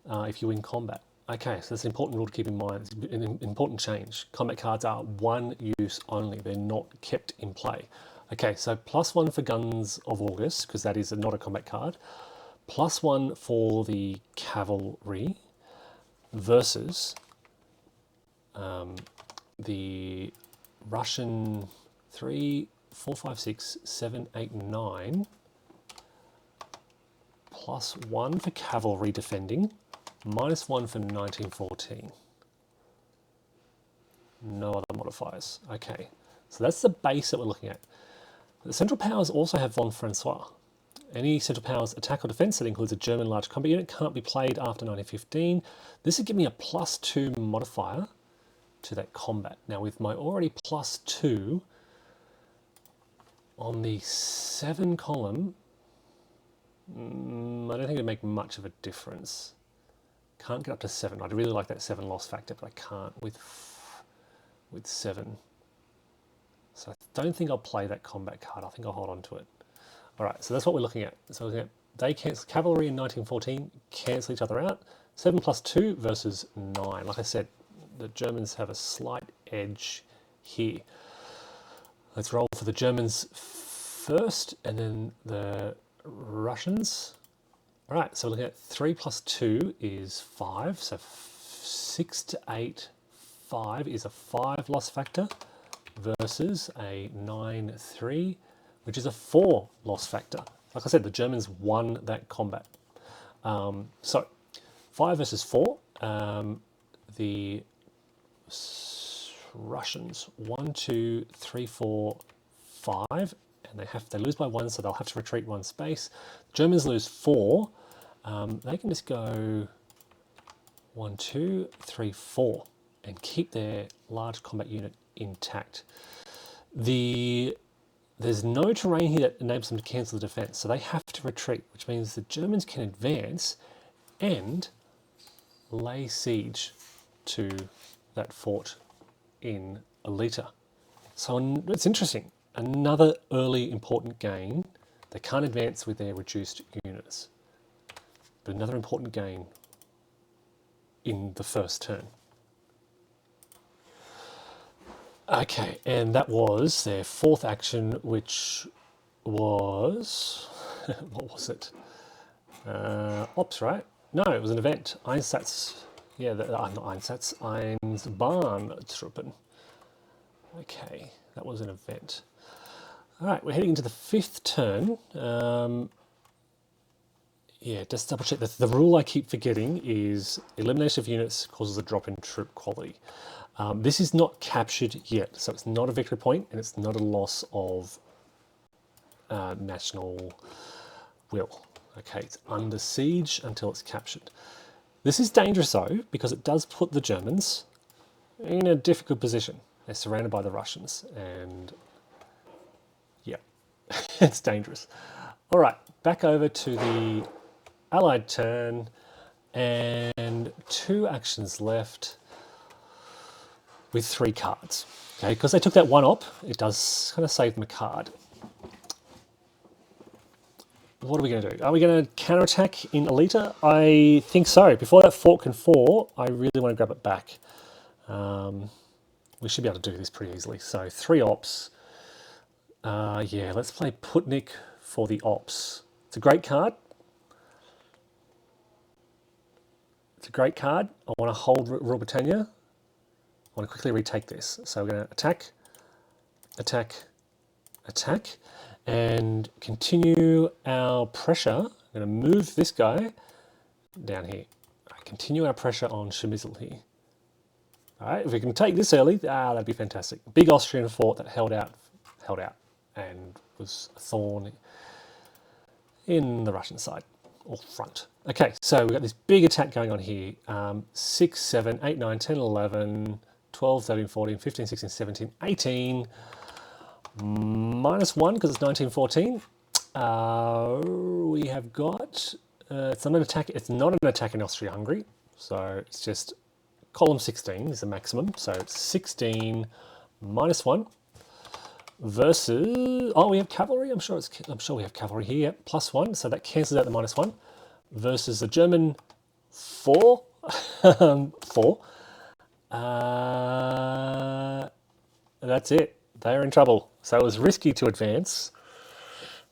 if you win combat. Okay, so that's an important rule to keep in mind. It's an important change. Combat cards are 1 use only. They're not kept in play. Okay, so +1 for Guns of August, because that is not a combat card. +1 for the cavalry versus the Russian 3, 4, 5, 6, 7, 8, 9. +1 for cavalry defending. -1 for 1914. No other modifiers. Okay, so that's the base that we're looking at. The Central Powers also have Von Francois. Any Central Powers attack or defense that includes a German large combat unit can't be played after 1915. This would give me a +2 modifier to that combat. Now with my already +2 on the 7 column, I don't think it'd make much of a difference. Can't get up to 7. I'd really like that 7 loss factor, but I can't with 7. So I don't think I'll play that combat card. I think I'll hold on to it. All right, so that's what we're looking at. So we're looking at they cancel cavalry in 1914, cancel each other out. 7 + 2 versus 9. Like I said, the Germans have a slight edge here. Let's roll for the Germans first and then the Russians. All right, so we're looking at 3 plus 2 is 5. So 6 to 8, 5 is a 5 loss factor versus a 9, 3, which is a 4 loss factor. Like I said, the Germans won that combat. So 5 versus 4. The Russians 1, 2, 3, 4, 5, and they lose by 1, so they'll have to retreat 1 space. Germans lose 4. They can just go 1, 2, 3, 4 and keep their large combat unit intact. There's no terrain here that enables them to cancel the defense, so they have to retreat, which means the Germans can advance and lay siege to that fort in Alita. So it's interesting. Another early important gain. They can't advance with their reduced units, but another important gain in the first turn. Okay, and that was their fourth action, which was what was it? Ops, right? No, it was an event. Einsatz. Yeah, not Einsatz. Einsbahntruppen. Okay, that was an event. All right, we're heading into the fifth turn. Yeah, just double check. The rule I keep forgetting is elimination of units causes a drop in troop quality. This is not captured yet, so it's not a victory point and it's not a loss of national will. Okay, it's under siege until it's captured. This is dangerous though, because it does put the Germans in a difficult position. They're surrounded by the Russians and yeah, it's dangerous. All right, back over to the Allied turn and 2 actions left with 3 cards. Okay, because they took that 1 op, it does kind of save them a card. What are we going to do? Are we going to counterattack in Alita? I think so. Before that fort can fall, I really want to grab it back. We should be able to do this pretty easily. So 3 ops. Yeah, let's play Putnik for the ops. It's a great card. It's a great card. I want to hold Royal Britannia. I want to quickly retake this. So we're going to attack, attack, attack, and continue our pressure. I'm going to move this guy down here. Continue our pressure on Przemysl here. All right, if we can take this early, that'd be fantastic. Big Austrian fort that held out, and was a thorn in the Russian side, or front. Okay, so we've got this big attack going on here. 6, 7, 8, 9, 10, 11, 12, 13, 14, 15, 16, 17, 18. -1 because it's 1914. We have got, it's not an attack. It's not an attack in Austria-Hungary. So it's just column 16 is the maximum. So it's 16 -1 versus. Oh, we have cavalry. I'm sure we have cavalry here. Yep, +1. So that cancels out the -1 versus the German 4. 4. That's it. They're in trouble. So it was risky to advance,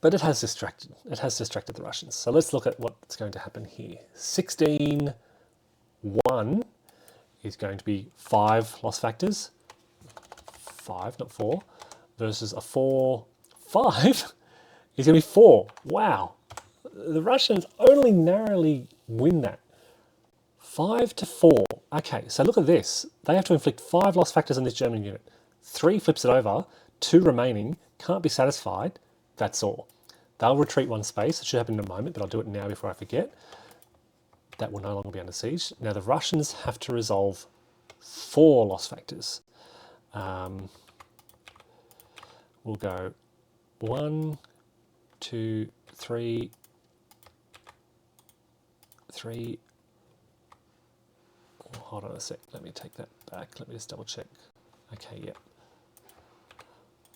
but it has distracted. It has distracted the Russians. So let's look at what's going to happen here. 16-1 is going to be 5 loss factors. 5, not 4, versus a 4-5 is going to be 4. Wow. The Russians only narrowly win that. 5-4. Okay, so look at this. They have to inflict 5 loss factors on this German unit. 3 flips it over, 2 remaining, can't be satisfied, that's all. They'll retreat 1 space, it should happen in a moment, but I'll do it now before I forget. That will no longer be under siege. Now the Russians have to resolve 4 loss factors. We'll go 1, 2, 3, 3. Oh, hold on a sec, let me take that back, let me just double check. Okay, yeah.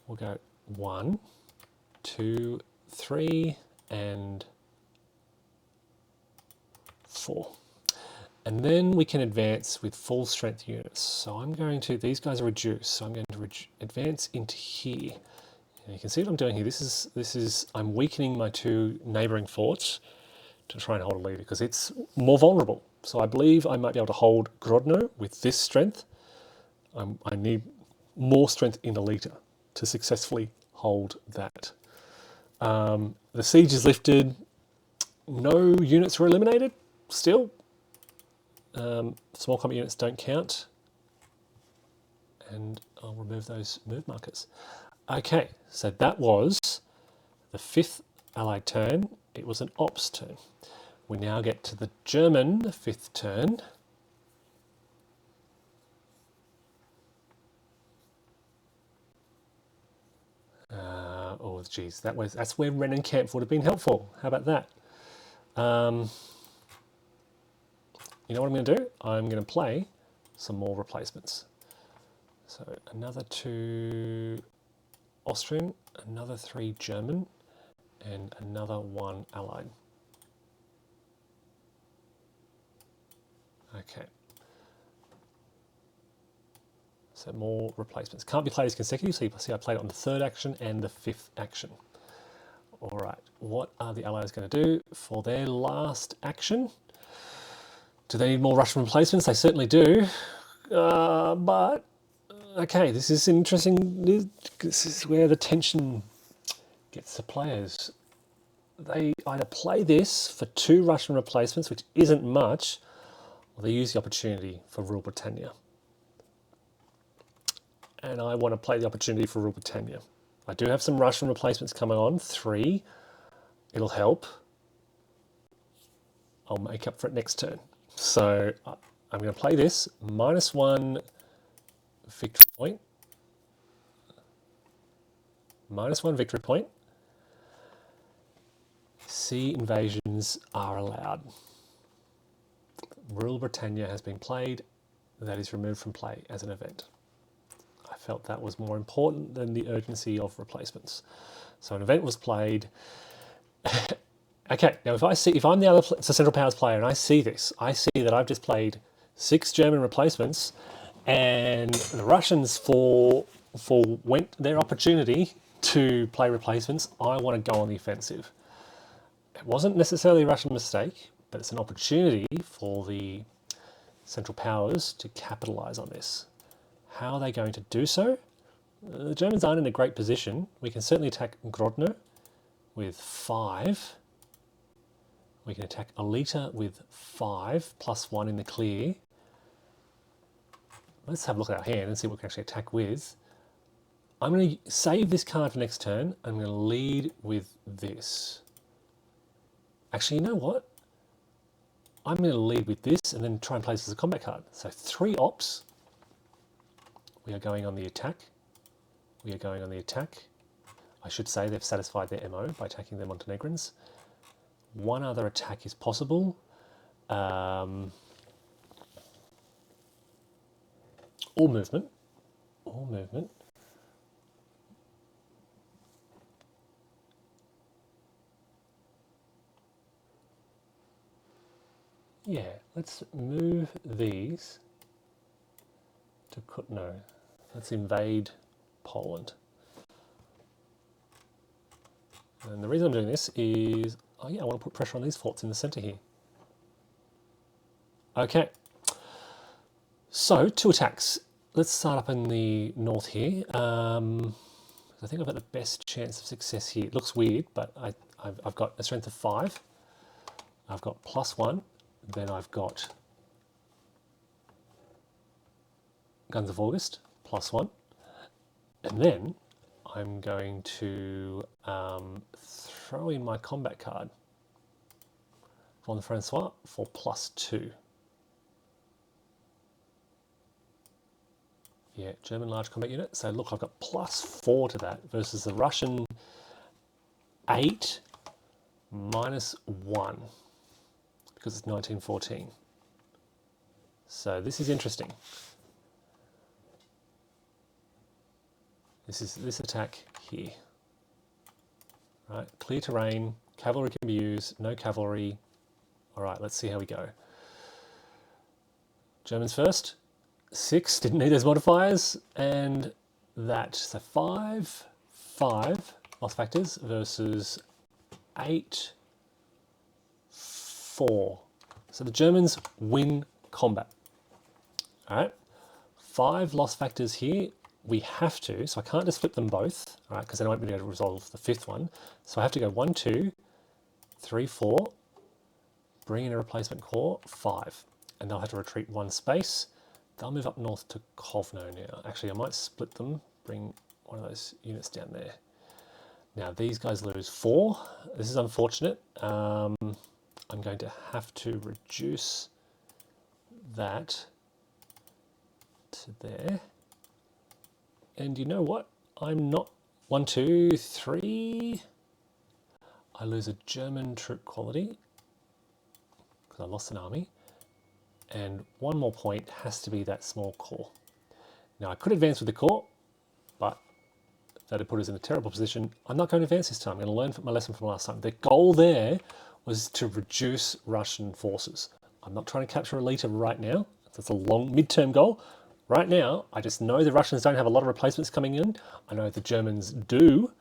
We'll go 1, 2, 3, and 4. And then we can advance with full strength units. So I'm going to, these guys are reduced, so I'm going to advance into here. And you can see what I'm doing here. This is I'm weakening my two neighbouring forts to try and hold a lead because it's more vulnerable. So I believe I might be able to hold Grodno with this strength. I need more strength in Alita to successfully hold that. The siege is lifted. No units were eliminated still. Small combat units don't count. And I'll remove those move markers. Okay, so that was the 5th Allied turn. It was an ops turn. We now get to the German 5th turn. Oh, geez, that's where Rennenkampf would have been helpful. How about that? You know what I'm going to do? I'm going to play some more replacements. So another 2 Austrian, another 3 German, and another 1 Allied. Okay. So more replacements. Can't be played as consecutive, so you see I played it on the 3rd action and the 5th action. All right, what are the Allies going to do for their last action? Do they need more Russian replacements? They certainly do. But, okay, this is interesting. This is where the tension gets the players. They either play this for 2 Russian replacements, which isn't much, or they use the opportunity for Rule Britannia. And I want to play the opportunity for Rule Britannia. I do have some Russian replacements coming on, 3. It'll help. I'll make up for it next turn. So I'm going to play this, -1 victory point. -1 victory point. Sea invasions are allowed. Rule Britannia has been played. That is removed from play as an event. I felt that was more important than the urgency of replacements. So an event was played. Okay, now if I'm the other Central Powers player and I see this, I see that I've just played 6 German replacements, and the Russians went their opportunity to play replacements. I want to go on the offensive. It wasn't necessarily a Russian mistake, but it's an opportunity for the Central Powers to capitalise on this. How are they going to do so? The Germans aren't in a great position. We can certainly attack Grodno with 5. We can attack Alita with 5, +1 in the clear. Let's have a look at our hand and see what we can actually attack with. I'm going to save this card for next turn. I'm going to lead with this. Actually, you know what? I'm going to lead with this and then try and play this as a combat card. So 3 ops. We are going on the attack. We are going on the attack. I should say they've satisfied their MO by attacking the Montenegrins. 1 other attack is possible. Or movement. Or movement. Yeah, let's move these to Kutno. Let's invade Poland. And the reason I'm doing this is, oh yeah, I want to put pressure on these forts in the centre here. Okay. So, 2 attacks. Let's start up in the north here. I think I've got the best chance of success here. It looks weird, but I've got a strength of 5. I've got +1. Then I've got Guns of August, +1. And then I'm going to throw in my combat card from the Francois for +2. Yeah, German large combat unit. So look, I've got +4 to that versus the Russian 8 -1 because it's 1914. So this is interesting. This is this attack here. Right, clear terrain, cavalry can be used, no cavalry. All right, let's see how we go. Germans first. 6, didn't need those modifiers. And that, so 5 loss factors versus 8, 4. So the Germans win combat. All right, 5 loss factors here. We have to, so I can't just flip them both, all right, because then I won't be able to resolve the 5th one. So I have to go 1, 2, 3, 4, bring in a replacement corps, 5. And they'll have to retreat 1 space. They'll move up north to Kovno now. Actually, I might split them, bring one of those units down there. Now, these guys lose 4. This is unfortunate. I'm going to have to reduce that to there. And you know what? I'm not... 1, 2, 3. I lose a German troop quality because I lost an army. And 1 more point has to be that small corps. Now, I could advance with the corps, but that would put us in a terrible position. I'm not going to advance this time. I'm going to learn my lesson from last time. The goal there was to reduce Russian forces. I'm not trying to capture Alita right now. That's a long mid-term goal. Right now, I just know the Russians don't have a lot of replacements coming in. I know the Germans do.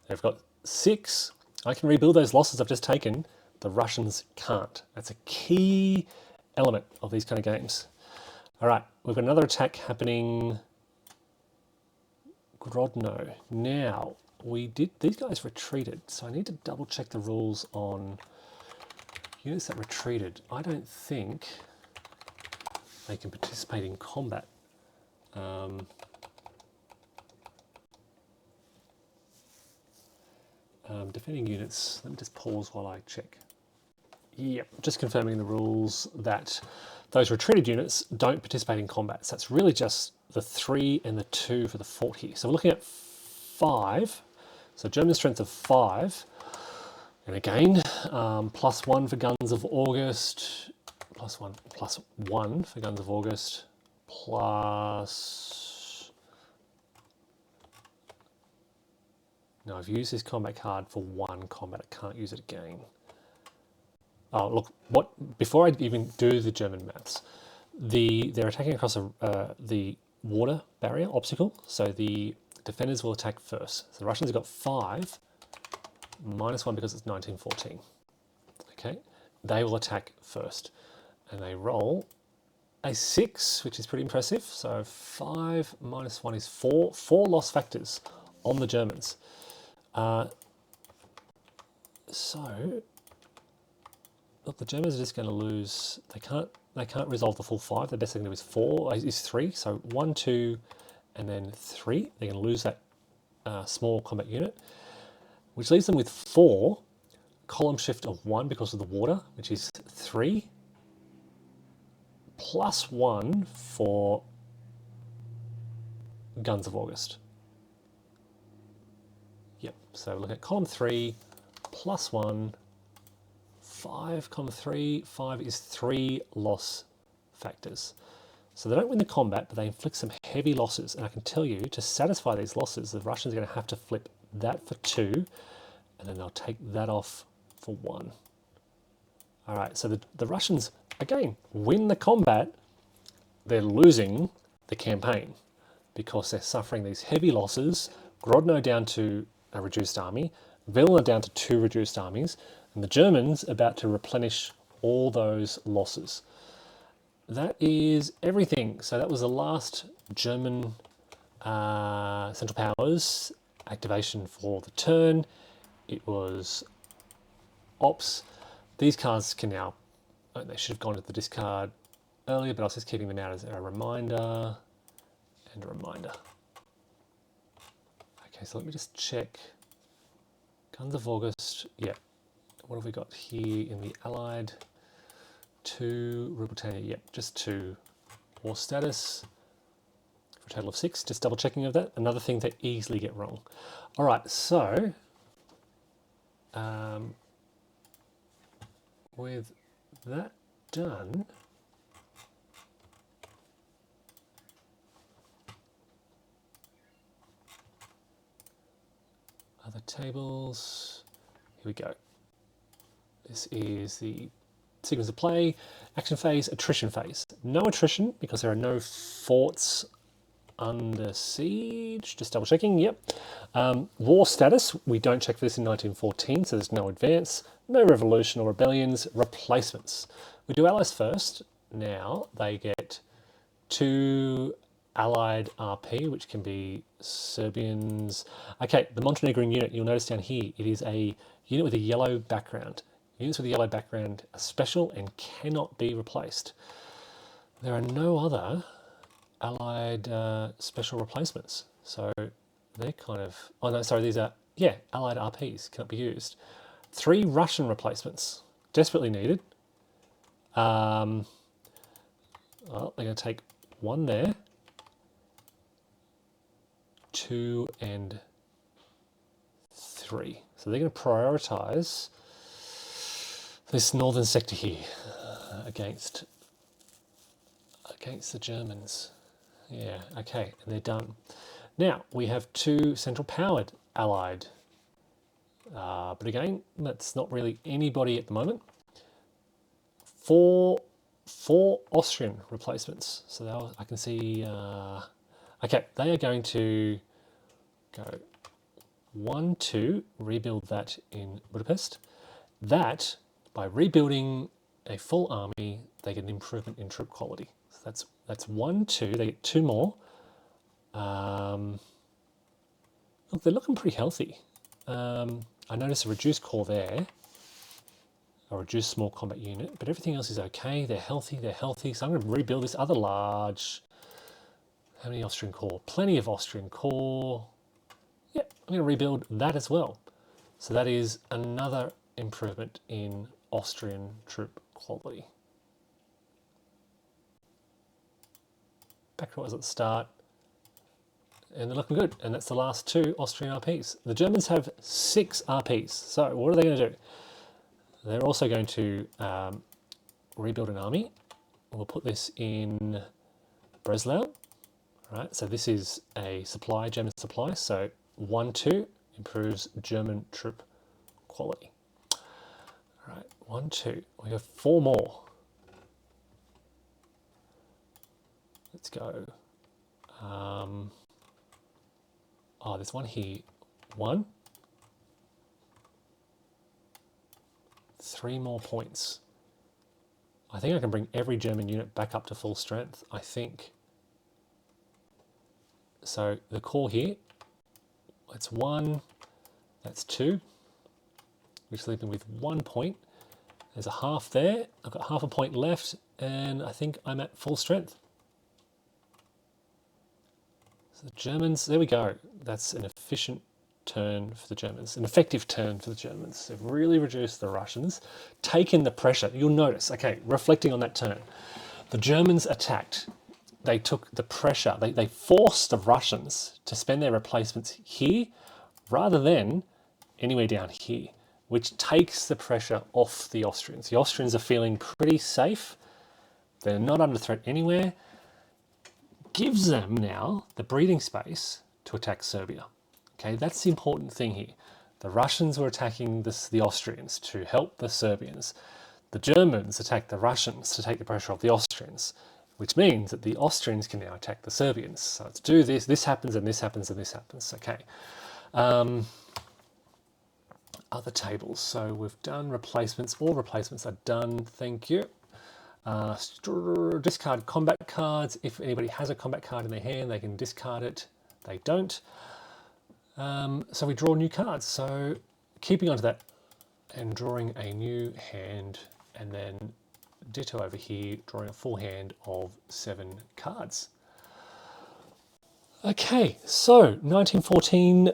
They've got 6. I can rebuild those losses I've just taken. The Russians can't. That's a key element of these kind of games. All right, we've got another attack happening. Grodno. Now, these guys retreated, so I need to double check the rules on units that retreated. I don't think they can participate in combat. Defending units, let me just pause while I check. Yep, just confirming the rules that those retreated units don't participate in combat. So that's really just the 3 and the 2 for the fort here. So we're looking at 5. So German strength of 5. And again, +1 for Guns of August. +1 for Guns of August. Plus... No, I've used this combat card for 1 combat. I can't use it again. Oh, look, before I even do the German maths, they're attacking across the water barrier obstacle, so the defenders will attack first. So the Russians have got 5, -1 because it's 1914. Okay, they will attack first, and they roll a 6, which is pretty impressive. So 5 -1 is 4. 4 loss factors on the Germans. Look, the Germans are just going to lose. They can't resolve the full 5. The best thing to do is 3. So 1, 2, and then 3. They're going to lose that small combat unit, which leaves them with 4. Column shift of 1 because of the water, which is 3. +1 for Guns of August. Yep. So look at column 3 +1. 5, column 3, 5 is 3 loss factors. So they don't win the combat, but they inflict some heavy losses. And I can tell you, to satisfy these losses, the Russians are going to have to flip that for 2, and then they'll take that off for 1. All right, so the Russians, again, win the combat. They're losing the campaign because they're suffering these heavy losses. Grodno down to a reduced army, Vilna down to 2 reduced armies, and the Germans about to replenish all those losses. That is everything. So that was the last German Central Powers activation for the turn. It was Ops. These cards can now, they should have gone to the discard earlier, but I was just keeping them out as a reminder and a reminder. Okay, so let me just check. Guns of August, yeah. What have we got here in the Allied? 2, Rubritannia, yep, just 2. War status for a total of 6, just double checking of that. Another thing they easily get wrong. All right, so with that done, other tables, here we go. This is the sequence of play, action phase, attrition phase. No attrition because there are no forts under siege. Just double checking. Yep. War status. We don't check for this in 1914, so there's no advance, no revolution or rebellions. Replacements. We do allies first. Now they get 2 allied RP, which can be Serbians. Okay, the Montenegrin unit, you'll notice down here, it is a unit with a yellow background. Units with a yellow background are special and cannot be replaced. There are no other allied special replacements. So they're kind of, oh no, sorry, these are, yeah, allied RPs, cannot be used. 3 Russian replacements, desperately needed. Well, they're going to take 1 there. 2 and 3. So they're going to prioritise this northern sector here against the Germans. Yeah, okay, and they're done. Now we have 2 central powered allied, but again, that's not really anybody at the moment. 4 Austrian replacements. So I can see. Okay, they are going to go 1, 2, rebuild that in Budapest. That, by rebuilding a full army, they get an improvement in troop quality. So that's 1, 2, they get 2 more. Look, they're looking pretty healthy. I notice a reduced core there, a reduced small combat unit, but everything else is okay. They're healthy, so I'm going to rebuild this other large. How many Austrian core? Plenty of Austrian core. Yeah, I'm going to rebuild that as well. So that is another improvement in Austrian troop quality. Back to what was at the start. And they're looking good. And that's the last 2 Austrian RPs. The Germans have 6 RPs. So what are they going to do? They're also going to rebuild an army. We'll put this in Breslau. Right, so this is a supply, German supply. So 1, 2 improves German troop quality. All right, 1, 2. We have 4 more. Let's go. There's one here. 1. 3 more points. I think I can bring every German unit back up to full strength. I think. So the core here, that's 1, that's 2, which leaves me with 1 point. There's a half there, I've got half a point left, and I think I'm at full strength. So the Germans, there we go. That's an efficient turn for the Germans, an effective turn for the Germans. They've really reduced the Russians, taken the pressure. You'll notice, okay, reflecting on that turn, the Germans attacked. They took the pressure, they forced the Russians to spend their replacements here rather than anywhere down here, which takes the pressure off the Austrians. The Austrians are feeling pretty safe. They're not under threat anywhere. Gives them now the breathing space to attack Serbia. Okay, that's the important thing here. The Russians were attacking the Austrians to help the Serbians. The Germans attacked the Russians to take the pressure off the Austrians, which means that the Austrians can now attack the Serbians. So let's do this. This happens, and this happens, and this happens. Okay. Other tables. So we've done replacements. All replacements are done. Thank you. Discard combat cards. If anybody has a combat card in their hand, they can discard it. They don't. So we draw new cards. So keeping on to that and drawing a new hand, and then ditto over here, drawing a full hand of 7 cards. Okay, so 1914,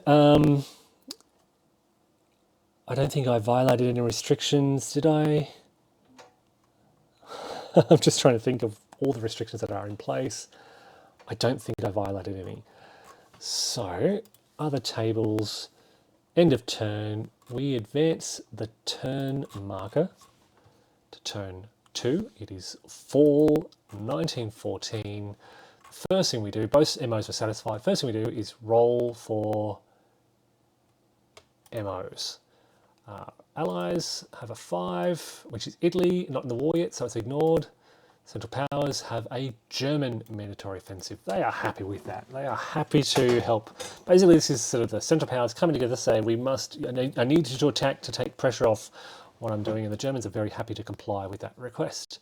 I don't think I violated any restrictions, did I? I'm just trying to think of all the restrictions that are in place. I don't think I violated any. So, other tables, end of turn, we advance the turn marker to turn 2. It is fall 1914. First thing we do, both MOs were satisfied. First thing we do is roll for MOs. Allies have a 5, which is Italy, not in the war yet, so it's ignored. Central Powers have a German mandatory offensive. They are happy with that. They are happy to help. Basically, this is sort of the Central Powers coming together to say, I need you to attack to take pressure off what I'm doing, and the Germans are very happy to comply with that request.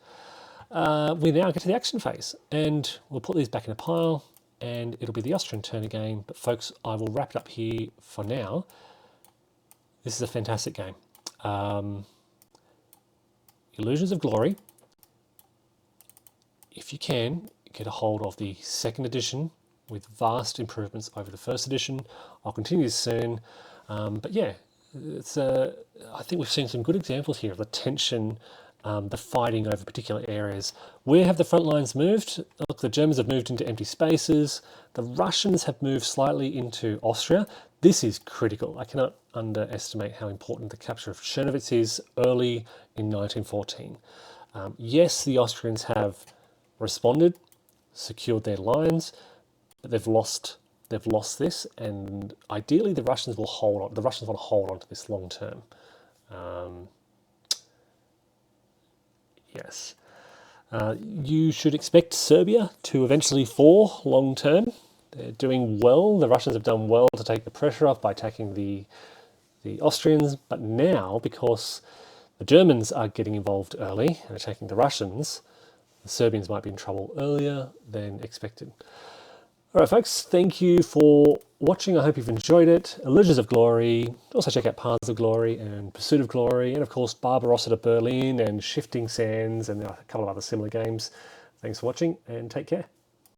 We now get to the action phase, and we'll put these back in a pile, and it'll be the Austrian turn again. But folks, I will wrap it up here for now. This is a fantastic game. Illusions of Glory. If you can, get a hold of the second edition with vast improvements over the first edition. I'll continue this soon. But yeah, I think we've seen some good examples here of the tension, the fighting over particular areas. Where have the front lines moved? Look, the Germans have moved into empty spaces. The Russians have moved slightly into Austria. This is critical. I cannot underestimate how important the capture of Chernovitz is early in 1914. Yes, the Austrians have responded, secured their lines, but they've lost this, and ideally the Russians will hold on. The Russians want to hold on to this long term. Yes. You should expect Serbia to eventually fall long term. They're doing well. The Russians have done well to take the pressure off by attacking the Austrians, but now, because the Germans are getting involved early and attacking the Russians, the Serbians might be in trouble earlier than expected. All right, folks, thank you for watching. I hope you've enjoyed it. Illusions of Glory. Also check out Paths of Glory and Pursuit of Glory, and of course Barbarossa to Berlin and Shifting Sands and a couple of other similar games. Thanks for watching, and take care.